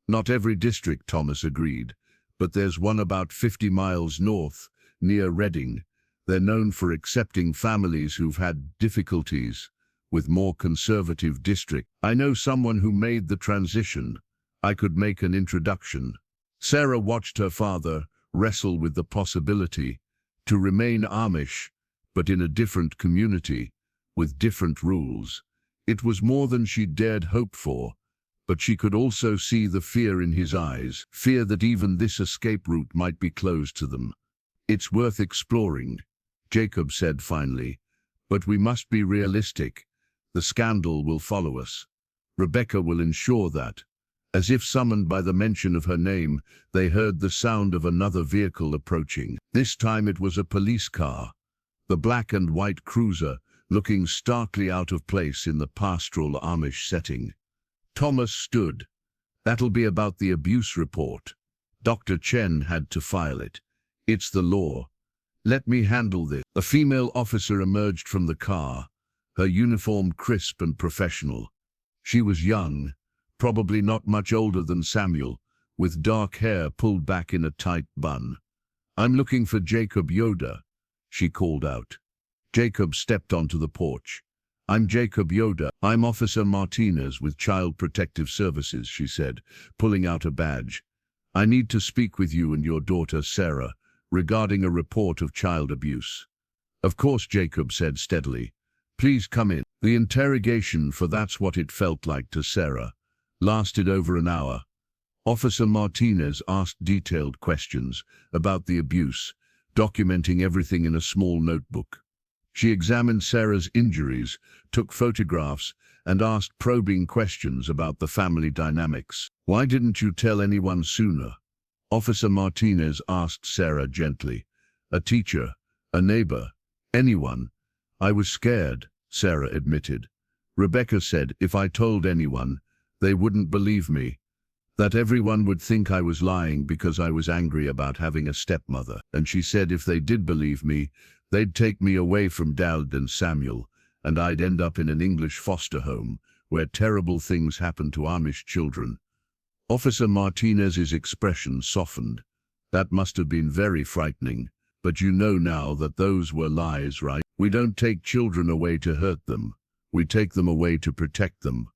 "Not every district," Thomas agreed, "but there's one about 50 miles north, near Reading. They're known for accepting families who've had difficulties with more conservative districts. I know someone who made the transition. I could make an introduction." Sarah watched her father wrestle with the possibility to remain Amish, but in a different community, with different rules. It was more than she dared hope for, but she could also see the fear in his eyes, fear that even this escape route might be closed to them. "It's worth exploring," Jacob said finally, "but we must be realistic. The scandal will follow us. Rebecca will ensure that." As if summoned by the mention of her name, they heard the sound of another vehicle approaching. This time it was a police car, the black and white cruiser, looking starkly out of place in the pastoral Amish setting. Thomas stood. "That'll be about the abuse report. Dr. Chen had to file it. It's the law. Let me handle this." A female officer emerged from the car, her uniform crisp and professional. She was young, probably not much older than Samuel, with dark hair pulled back in a tight bun. "I'm looking for Jacob Yoder," she called out. Jacob stepped onto the porch. "I'm Jacob Yoder. I'm Officer Martinez with Child Protective Services," she said, pulling out a badge. "I need to speak with you and your daughter, Sarah, regarding a report of child abuse." "Of course," Jacob said steadily. "Please come in." The interrogation, for that's what it felt like to Sarah, lasted over an hour. Officer Martinez asked detailed questions about the abuse, documenting everything in a small notebook. She examined Sarah's injuries, took photographs, and asked probing questions about the family dynamics. "Why didn't you tell anyone sooner?" Officer Martinez asked Sarah gently. "A teacher, a neighbor, anyone." "I was scared," Sarah admitted. "Rebecca said if I told anyone, they wouldn't believe me. That everyone would think I was lying because I was angry about having a stepmother. And she said if they did believe me, they'd take me away from Dad and Samuel, and I'd end up in an English foster home, where terrible things happen to Amish children." Officer Martinez's expression softened. "That must have been very frightening, but you know now that those were lies, right? We don't take children away to hurt them. We take them away to protect them."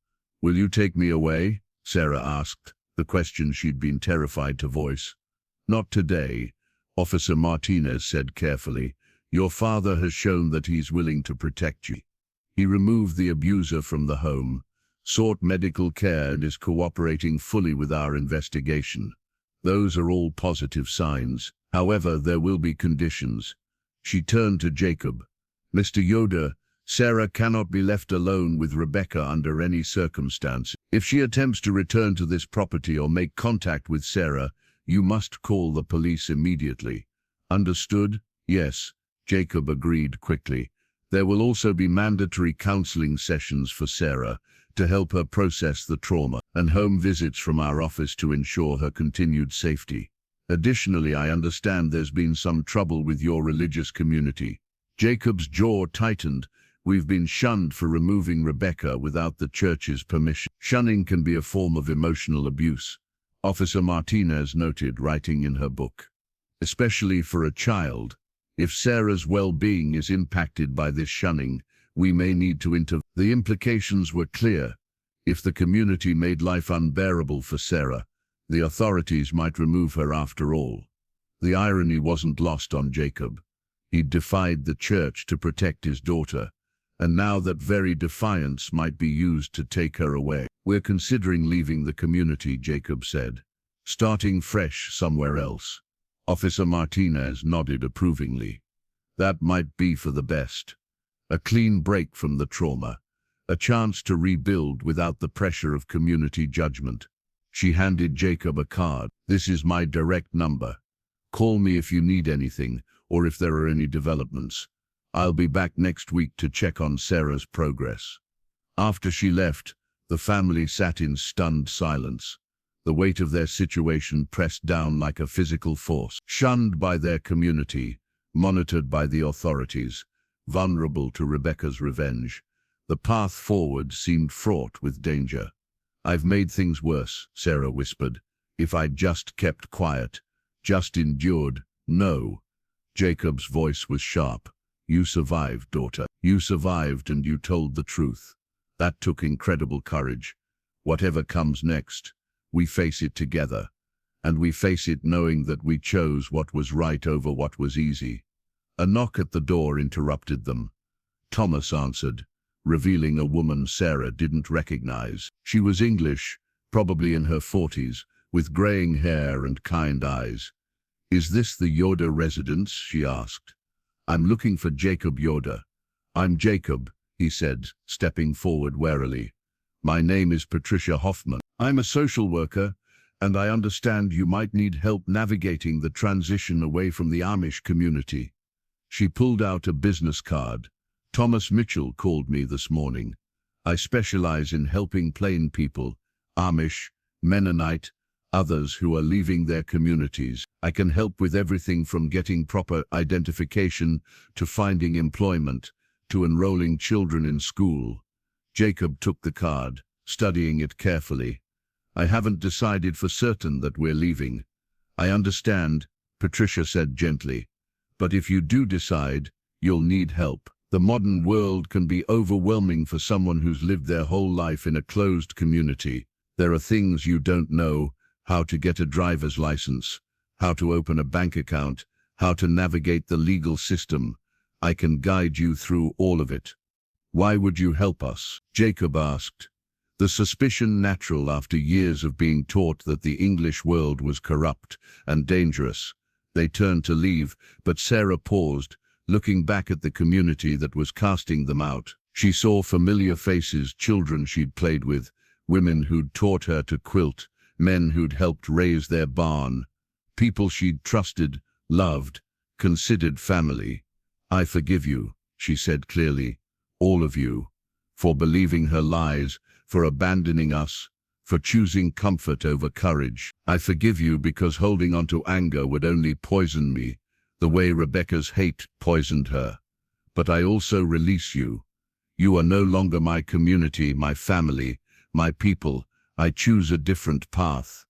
"Will you take me away?" Sarah asked, the question she'd been terrified to voice. "Not today," Officer Martinez said carefully. "Your father has shown that he's willing to protect you. He removed the abuser from the home, sought medical care, and is cooperating fully with our investigation. Those are all positive signs. However, there will be conditions." She turned to Jacob. "Mr. Yoder, Sarah cannot be left alone with Rebecca under any circumstance. If she attempts to return to this property or make contact with Sarah, you must call the police immediately." "Understood?" "Yes," Jacob agreed quickly. "There will also be mandatory counseling sessions for Sarah to help her process the trauma, and home visits from our office to ensure her continued safety. Additionally, I understand there's been some trouble with your religious community." Jacob's jaw tightened. "We've been shunned for removing Rebecca without the church's permission. Shunning can be a form of emotional abuse," Officer Martinez noted, writing in her book. "Especially for a child. If Sarah's well-being is impacted by this shunning, we may need to intervene." The implications were clear. If the community made life unbearable for Sarah, the authorities might remove her after all. The irony wasn't lost on Jacob. He'd defied the church to protect his daughter, and now that very defiance might be used to take her away. "We're considering leaving the community," Jacob said, "starting fresh somewhere else." Officer Martinez nodded approvingly. That might be for the best. A clean break from the trauma, a chance to rebuild without the pressure of community judgment. She handed Jacob a card. "This is my direct number. Call me if you need anything or if there are any developments. I'll be back next week to check on Sarah's progress." After she left, the family sat in stunned silence. The weight of their situation pressed down like a physical force. Shunned by their community, monitored by the authorities, vulnerable to Rebecca's revenge, the path forward seemed fraught with danger. "I've made things worse," Sarah whispered. "If I'd just kept quiet, just endured." "No." Jacob's voice was sharp. "You survived, daughter. You survived and you told the truth. That took incredible courage. Whatever comes next, we face it together. And we face it knowing that we chose what was right over what was easy." A knock at the door interrupted them. Thomas answered, revealing a woman Sarah didn't recognize. She was English, probably in her 40s, with graying hair and kind eyes. "Is this the Yoder residence?" she asked. "I'm looking for Jacob Yoder." "I'm Jacob," he said, stepping forward warily. "My name is Patricia Hoffman. I'm a social worker, and I understand you might need help navigating the transition away from the Amish community." She pulled out a business card. "Thomas Mitchell called me this morning. I specialize in helping plain people, Amish, Mennonite, others who are leaving their communities. I can help with everything from getting proper identification to finding employment, to enrolling children in school." Jacob took the card, studying it carefully. "I haven't decided for certain that we're leaving." "I understand," Patricia said gently. "But if you do decide, you'll need help. The modern world can be overwhelming for someone who's lived their whole life in a closed community. There are things you don't know, how to get a driver's license, how to open a bank account, how to navigate the legal system. I can guide you through all of it." "Why would you help us?" Jacob asked. The suspicion natural after years of being taught that the English world was corrupt and dangerous. They turned to leave, but Sarah paused, looking back at the community that was casting them out. She saw familiar faces, children she'd played with, women who'd taught her to quilt, men who'd helped raise their barn, people she'd trusted, loved, considered family. "I forgive you," she said clearly, "all of you, for believing her lies, for abandoning us, for choosing comfort over courage. I forgive you because holding on to anger would only poison me, the way Rebecca's hate poisoned her. But I also release you. You are no longer my community, my family, my people. I choose a different path."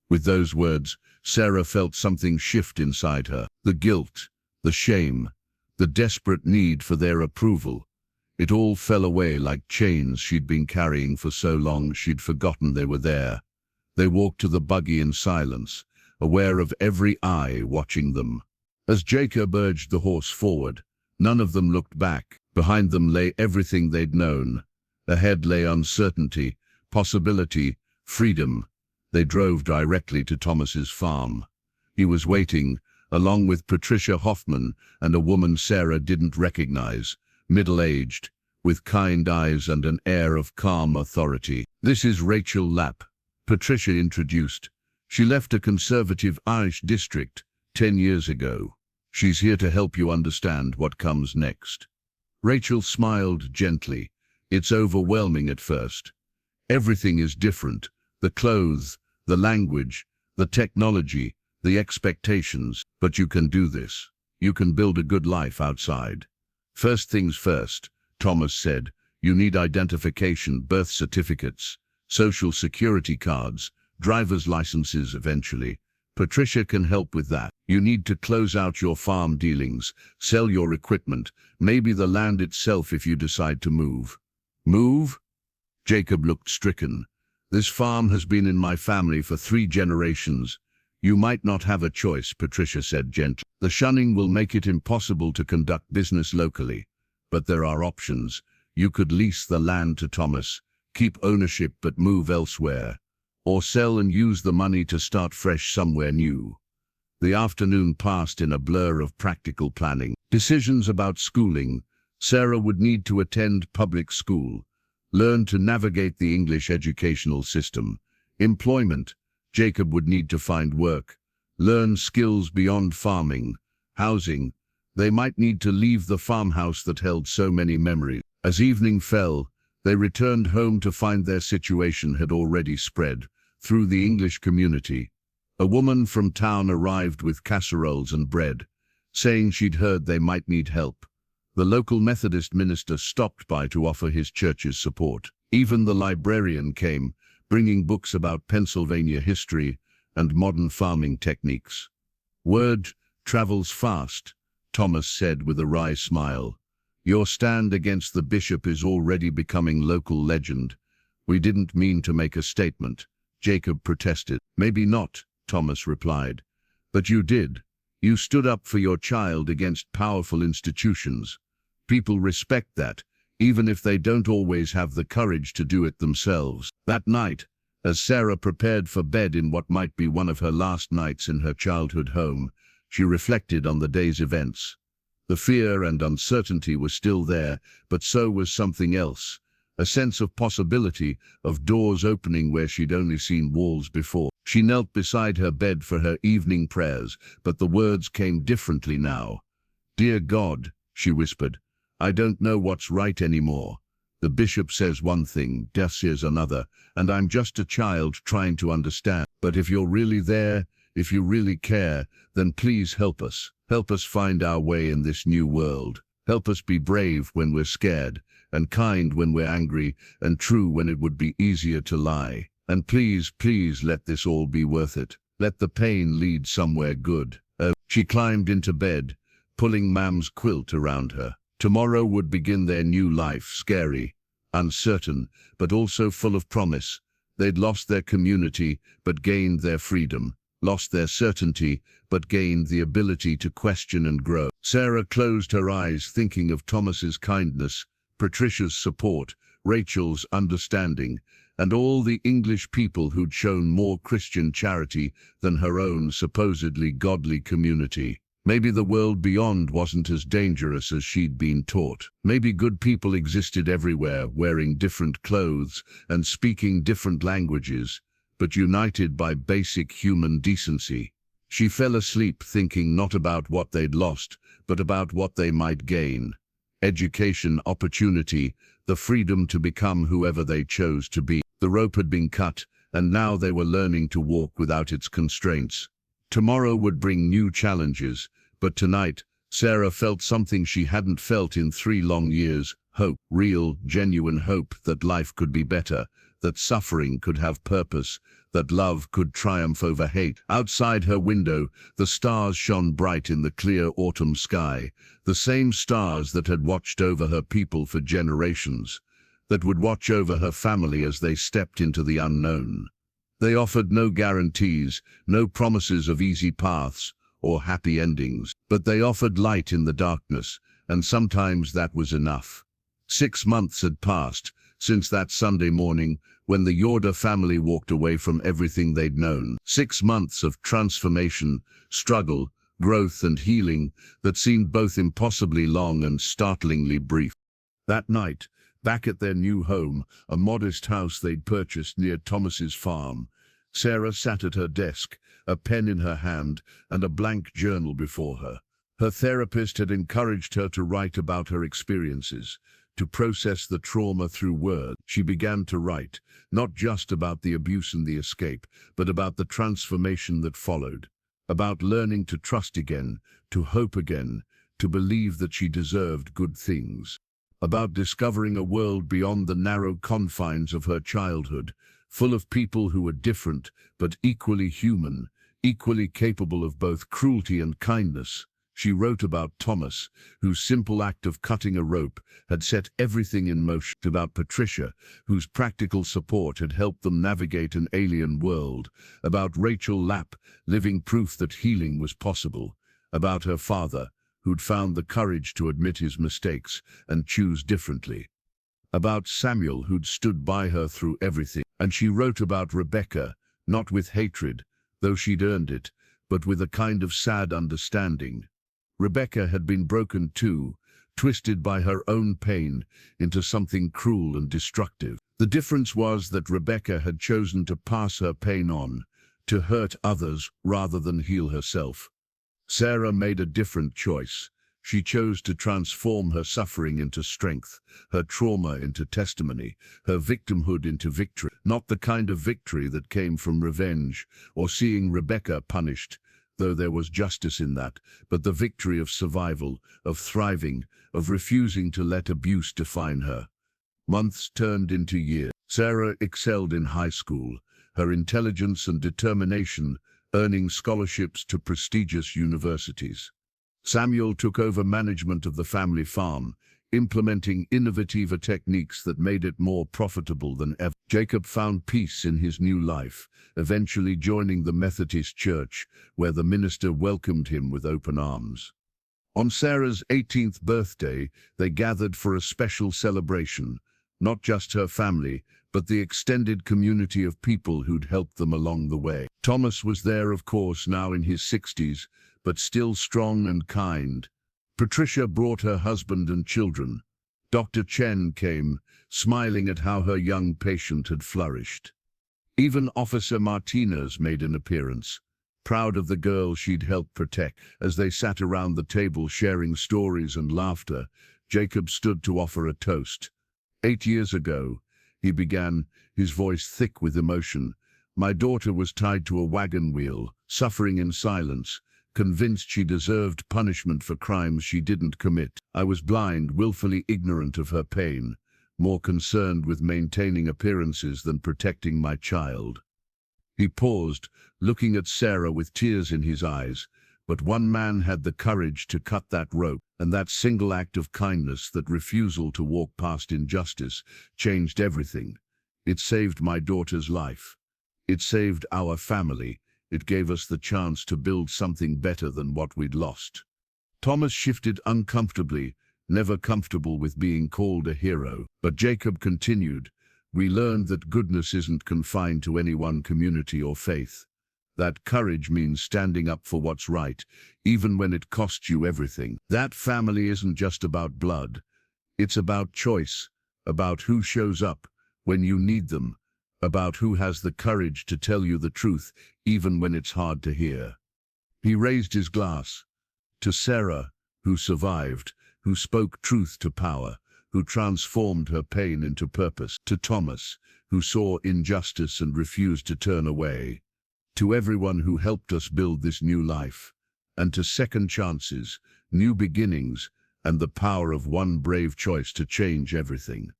With those words, Sarah felt something shift inside her. The guilt, the shame, the desperate need for their approval. It all fell away like chains she'd been carrying for so long she'd forgotten they were there. They walked to the buggy in silence, aware of every eye watching them. As Jacob urged the horse forward, none of them looked back. Behind them lay everything they'd known. Ahead lay uncertainty, possibility, freedom. They drove directly to Thomas's farm. He was waiting, along with Patricia Hoffman and a woman Sarah didn't recognize, middle-aged, with kind eyes and an air of calm authority. "This is Rachel Lapp," Patricia introduced. "She left a conservative Irish district 10 years ago. She's here to help you understand what comes next." Rachel smiled gently. "It's overwhelming at first. Everything is different. The clothes, the language, the technology, the expectations. But you can do this. You can build a good life outside." "First things first," Thomas said. "You need identification, birth certificates, social security cards, driver's licenses eventually. Patricia can help with that. You need to close out your farm dealings, sell your equipment, maybe the land itself if you decide to move." "Move?" Jacob looked stricken. "This farm has been in my family for 3 generations. You might not have a choice," Patricia said gently. "The shunning will make it impossible to conduct business locally. But there are options. You could lease the land to Thomas, keep ownership but move elsewhere, or sell and use the money to start fresh somewhere new." The afternoon passed in a blur of practical planning. Decisions about schooling. Sarah would need to attend public school, learn to navigate the English educational system. Employment. Jacob would need to find work, learn skills beyond farming. Housing. They might need to leave the farmhouse that held so many memories. As evening fell, they returned home to find their situation had already spread through the English community. A woman from town arrived with casseroles and bread, saying she'd heard they might need help. The local Methodist minister stopped by to offer his church's support. Even the librarian came, bringing books about Pennsylvania history and modern farming techniques. "Word travels fast," Thomas said with a wry smile. "Your stand against the bishop is already becoming local legend." "We didn't mean to make a statement," Jacob protested. "Maybe not," Thomas replied. "But you did. You stood up for your child against powerful institutions. People respect that, even if they don't always have the courage to do it themselves." That night, as Sarah prepared for bed in what might be one of her last nights in her childhood home, she reflected on the day's events. The fear and uncertainty were still there, but so was something else. A sense of possibility, of doors opening where she'd only seen walls before. She knelt beside her bed for her evening prayers, but the words came differently now. "Dear God," she whispered, "I don't know what's right anymore. The bishop says one thing, Death says another, and I'm just a child trying to understand. But if you're really there, if you really care, then please help us. Help us find our way in this new world. Help us be brave when we're scared, and kind when we're angry, and true when it would be easier to lie. And please, please let this all be worth it. Let the pain lead somewhere good." She climbed into bed, pulling Mam's quilt around her. Tomorrow would begin their new life, scary, uncertain, but also full of promise. They'd lost their community, but gained their freedom. Lost their certainty, but gained the ability to question and grow. Sarah closed her eyes, thinking of Thomas's kindness, Patricia's support, Rachel's understanding, and all the English people who'd shown more Christian charity than her own supposedly godly community. Maybe the world beyond wasn't as dangerous as she'd been taught. Maybe good people existed everywhere, wearing different clothes and speaking different languages, but united by basic human decency. She fell asleep thinking not about what they'd lost, but about what they might gain. Education, opportunity, the freedom to become whoever they chose to be. The rope had been cut, and now they were learning to walk without its constraints. Tomorrow would bring new challenges, but tonight, Sarah felt something she hadn't felt in 3 long years. Hope, real, genuine hope that life could be better, that suffering could have purpose, that love could triumph over hate. Outside her window, the stars shone bright in the clear autumn sky, the same stars that had watched over her people for generations, that would watch over her family as they stepped into the unknown. They offered no guarantees, no promises of easy paths or happy endings, but they offered light in the darkness, and sometimes that was enough. 6 months had passed since that Sunday morning when the Yoder family walked away from everything they'd known. 6 months of transformation, struggle, growth and healing that seemed both impossibly long and startlingly brief. That night, back at their new home, a modest house they'd purchased near Thomas's farm, Sarah sat at her desk, a pen in her hand and a blank journal before her. Her therapist had encouraged her to write about her experiences, to process the trauma through words. She began to write, not just about the abuse and the escape, but about the transformation that followed, about learning to trust again, to hope again, to believe that she deserved good things, about discovering a world beyond the narrow confines of her childhood, full of people who were different but equally human, equally capable of both cruelty and kindness. She wrote about Thomas, whose simple act of cutting a rope had set everything in motion, about Patricia, whose practical support had helped them navigate an alien world, about Rachel Lapp, living proof that healing was possible, about her father, who'd found the courage to admit his mistakes and choose differently, about Samuel, who'd stood by her through everything. And she wrote about Rebecca, not with hatred, though she'd earned it, but with a kind of sad understanding. Rebecca had been broken too, twisted by her own pain into something cruel and destructive. The difference was that Rebecca had chosen to pass her pain on, to hurt others rather than heal herself. Sarah made a different choice. She chose to transform her suffering into strength, her trauma into testimony, her victimhood into victory. Not the kind of victory that came from revenge or seeing Rebecca punished, though there was justice in that, but the victory of survival, of thriving, of refusing to let abuse define her. Months turned into years. Sarah excelled in high school, her intelligence and determination earning scholarships to prestigious universities. Samuel took over management of the family farm, implementing innovative techniques that made it more profitable than ever. Jacob found peace in his new life, eventually joining the Methodist Church, where the minister welcomed him with open arms. On Sarah's 18th birthday, they gathered for a special celebration, not just her family, but the extended community of people who'd helped them along the way. Thomas was there, of course, now in his 60s, but still strong and kind. Patricia brought her husband and children. Dr. Chen came, smiling at how her young patient had flourished. Even Officer Martinez made an appearance, proud of the girl she'd helped protect. As they sat around the table sharing stories and laughter, Jacob stood to offer a toast. 8 years ago, he began, his voice thick with emotion, my daughter was tied to a wagon wheel, suffering in silence, convinced she deserved punishment for crimes she didn't commit. I was blind, willfully ignorant of her pain, more concerned with maintaining appearances than protecting my child. He paused, looking at Sarah with tears in his eyes, but one man had the courage to cut that rope, and that single act of kindness, that refusal to walk past injustice, changed everything. It saved my daughter's life. It saved our family. It gave us the chance to build something better than what we'd lost. Thomas shifted uncomfortably, never comfortable with being called a hero. But Jacob continued, we learned that goodness isn't confined to any one community or faith. That courage means standing up for what's right, even when it costs you everything. That family isn't just about blood. It's about choice, about who shows up when you need them, about who has the courage to tell you the truth, even when it's hard to hear. He raised his glass. To Sarah, who survived, who spoke truth to power, who transformed her pain into purpose. To Thomas, who saw injustice and refused to turn away. To everyone who helped us build this new life. And to second chances, new beginnings, and the power of one brave choice to change everything.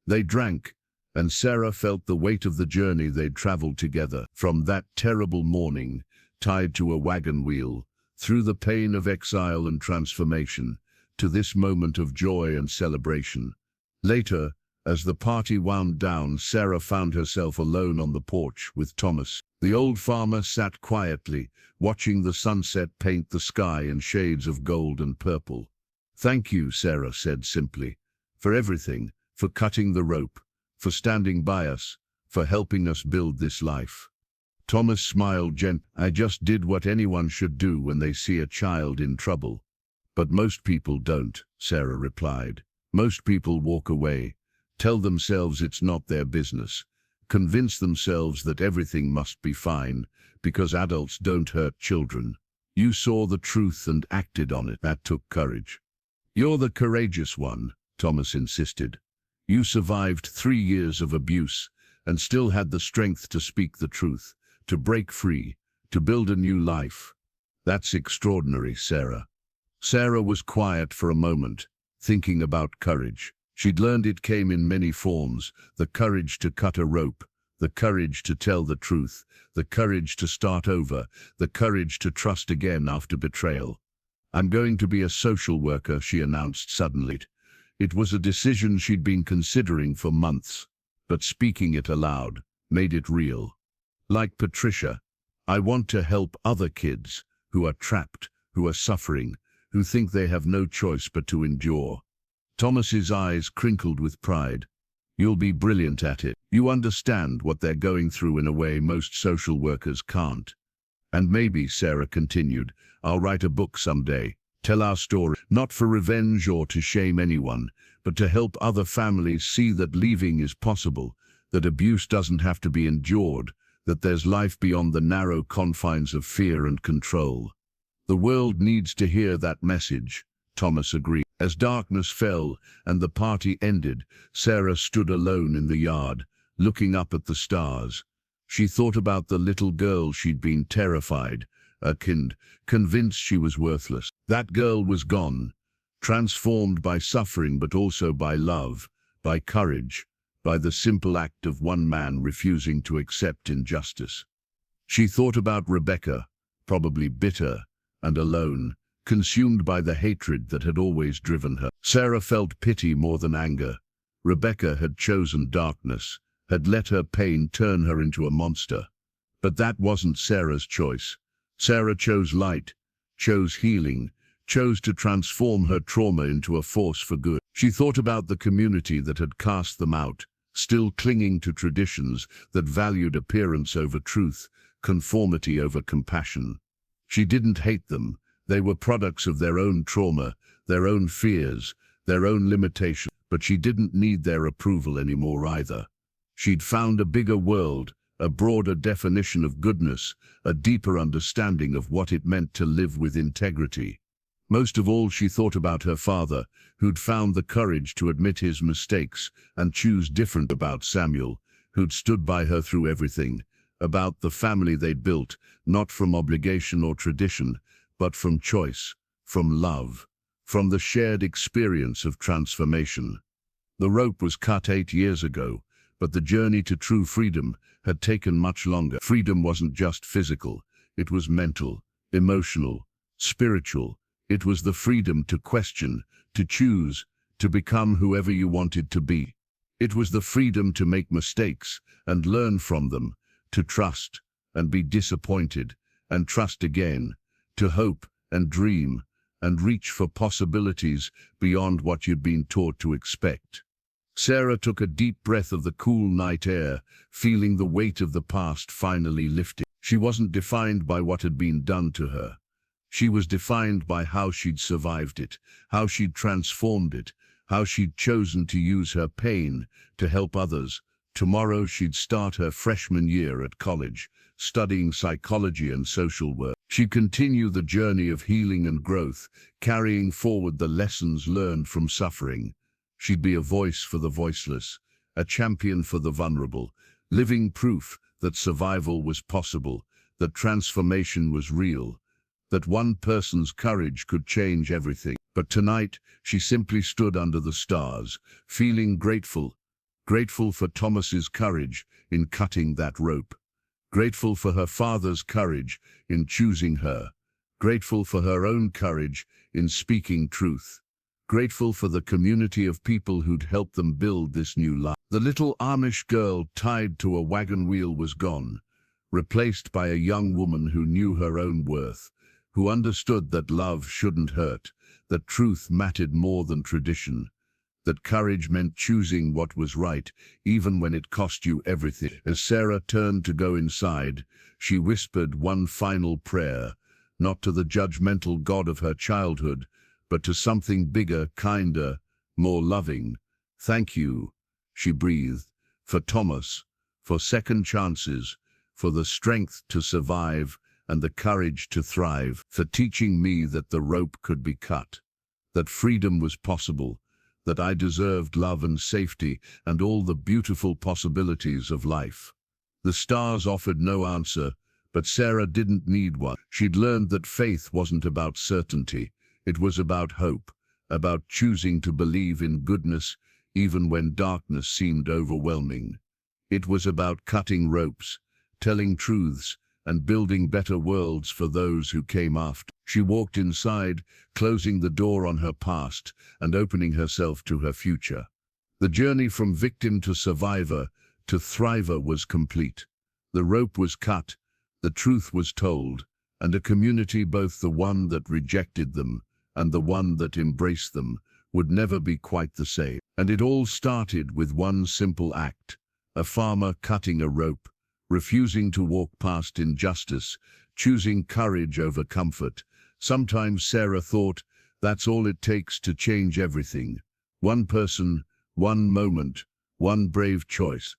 They drank, and Sarah felt the weight of the journey they'd traveled together, from that terrible morning, tied to a wagon wheel, through the pain of exile and transformation, to this moment of joy and celebration. Later, as the party wound down, Sarah found herself alone on the porch with Thomas. The old farmer sat quietly, watching the sunset paint the sky in shades of gold and purple. Thank you, Sarah said simply, for everything, for cutting the rope, for standing by us, for helping us build this life. Thomas smiled gently. I just did what anyone should do when they see a child in trouble. But most people don't, Sarah replied. Most people walk away, tell themselves it's not their business, convince themselves that everything must be fine, because adults don't hurt children. You saw the truth and acted on it. That took courage. You're the courageous one, Thomas insisted. You survived 3 years of abuse and still had the strength to speak the truth, to break free, to build a new life. That's extraordinary, Sarah. Sarah was quiet for a moment, thinking about courage. She'd learned it came in many forms: the courage to cut a rope, the courage to tell the truth, the courage to start over, the courage to trust again after betrayal. "I'm going to be a social worker," she announced suddenly. It was a decision she'd been considering for months, but speaking it aloud made it real. "Like Patricia, I want to help other kids who are trapped, who are suffering, who think they have no choice but to endure." Thomas's eyes crinkled with pride. "You'll be brilliant at it. You understand what they're going through in a way most social workers can't." "And maybe," Sarah continued, "I'll write a book someday, tell our story, not for revenge or to shame anyone, but to help other families see that leaving is possible, that abuse doesn't have to be endured, that there's life beyond the narrow confines of fear and control." "The world needs to hear that message," Thomas agreed. As darkness fell and the party ended, Sarah stood alone in the yard, looking up at the stars. She thought about the little girl she'd been terrified, convinced she was worthless. That girl was gone, transformed by suffering but also by love, by courage, by the simple act of one man refusing to accept injustice. She thought about Rebecca, probably bitter and alone, consumed by the hatred that had always driven her. Sarah felt pity more than anger. Rebecca had chosen darkness, had let her pain turn her into a monster. But that wasn't Sarah's choice. Sarah chose light, chose healing, chose to transform her trauma into a force for good. She thought about the community that had cast them out, still clinging to traditions that valued appearance over truth, conformity over compassion. She didn't hate them. They were products of their own trauma, their own fears, their own limitations, but she didn't need their approval anymore either. She'd found a bigger world, a broader definition of goodness, a deeper understanding of what it meant to live with integrity. Most of all, she thought about her father, who'd found the courage to admit his mistakes and choose different, about Samuel, who'd stood by her through everything, about the family they'd built, not from obligation or tradition, but from choice, from love, from the shared experience of transformation. The rope was cut 8 years ago, but the journey to true freedom had taken much longer. Freedom wasn't just physical, it was mental, emotional, spiritual. It was the freedom to question, to choose, to become whoever you wanted to be. It was the freedom to make mistakes and learn from them, to trust and be disappointed and trust again, to hope and dream and reach for possibilities beyond what you'd been taught to expect. Sarah took a deep breath of the cool night air, feeling the weight of the past finally lifting. She wasn't defined by what had been done to her. She was defined by how she'd survived it, how she'd transformed it, how she'd chosen to use her pain to help others. Tomorrow she'd start her freshman year at college, studying psychology and social work. She'd continue the journey of healing and growth, carrying forward the lessons learned from suffering. She'd be a voice for the voiceless, a champion for the vulnerable, living proof that survival was possible, that transformation was real, that one person's courage could change everything. But tonight, she simply stood under the stars, feeling grateful for Thomas's courage in cutting that rope, grateful for her father's courage in choosing her, grateful for her own courage in speaking truth, grateful for the community of people who'd helped them build this new life. The little Amish girl tied to a wagon wheel was gone, replaced by a young woman who knew her own worth, who understood that love shouldn't hurt, that truth mattered more than tradition, that courage meant choosing what was right, even when it cost you everything. As Sarah turned to go inside, she whispered one final prayer, not to the judgmental God of her childhood, but to something bigger, kinder, more loving. "Thank you," she breathed, "for Thomas, for second chances, for the strength to survive and the courage to thrive, for teaching me that the rope could be cut, that freedom was possible, that I deserved love and safety and all the beautiful possibilities of life." The stars offered no answer, but Sarah didn't need one. She'd learned that faith wasn't about certainty. It was about hope, about choosing to believe in goodness even when darkness seemed overwhelming. It was about cutting ropes, telling truths, and building better worlds for those who came after. She walked inside, closing the door on her past and opening herself to her future. The journey from victim to survivor to thriver was complete. The rope was cut, the truth was told, and a community, both the one that rejected them and the one that embraced them, would never be quite the same. And it all started with one simple act: a farmer cutting a rope, refusing to walk past injustice, choosing courage over comfort. Sometimes Sarah thought, that's all it takes to change everything. One person, one moment, one brave choice.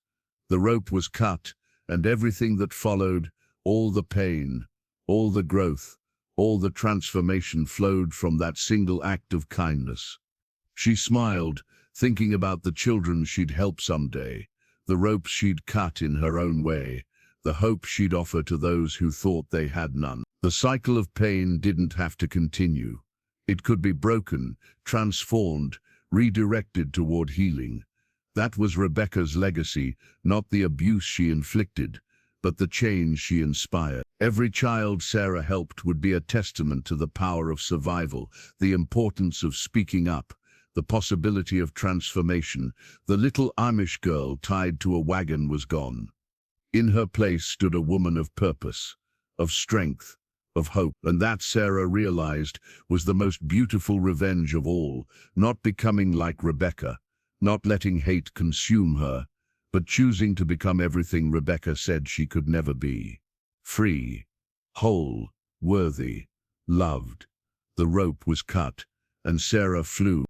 The rope was cut, and everything that followed, all the pain, all the growth, all the transformation flowed from that single act of kindness. She smiled, thinking about the children she'd help someday, the ropes she'd cut in her own way, the hope she'd offer to those who thought they had none. The cycle of pain didn't have to continue. It could be broken, transformed, redirected toward healing. That was Rebecca's legacy, not the abuse she inflicted, but the change she inspired. Every child Sarah helped would be a testament to the power of survival, the importance of speaking up, the possibility of transformation. The little Amish girl tied to a wagon was gone. In her place stood a woman of purpose, of strength, of hope. And that, Sarah realized, was the most beautiful revenge of all, not becoming like Rebecca, not letting hate consume her, but choosing to become everything Rebecca said she could never be. Free, whole, worthy, loved. The rope was cut, and Sarah flew.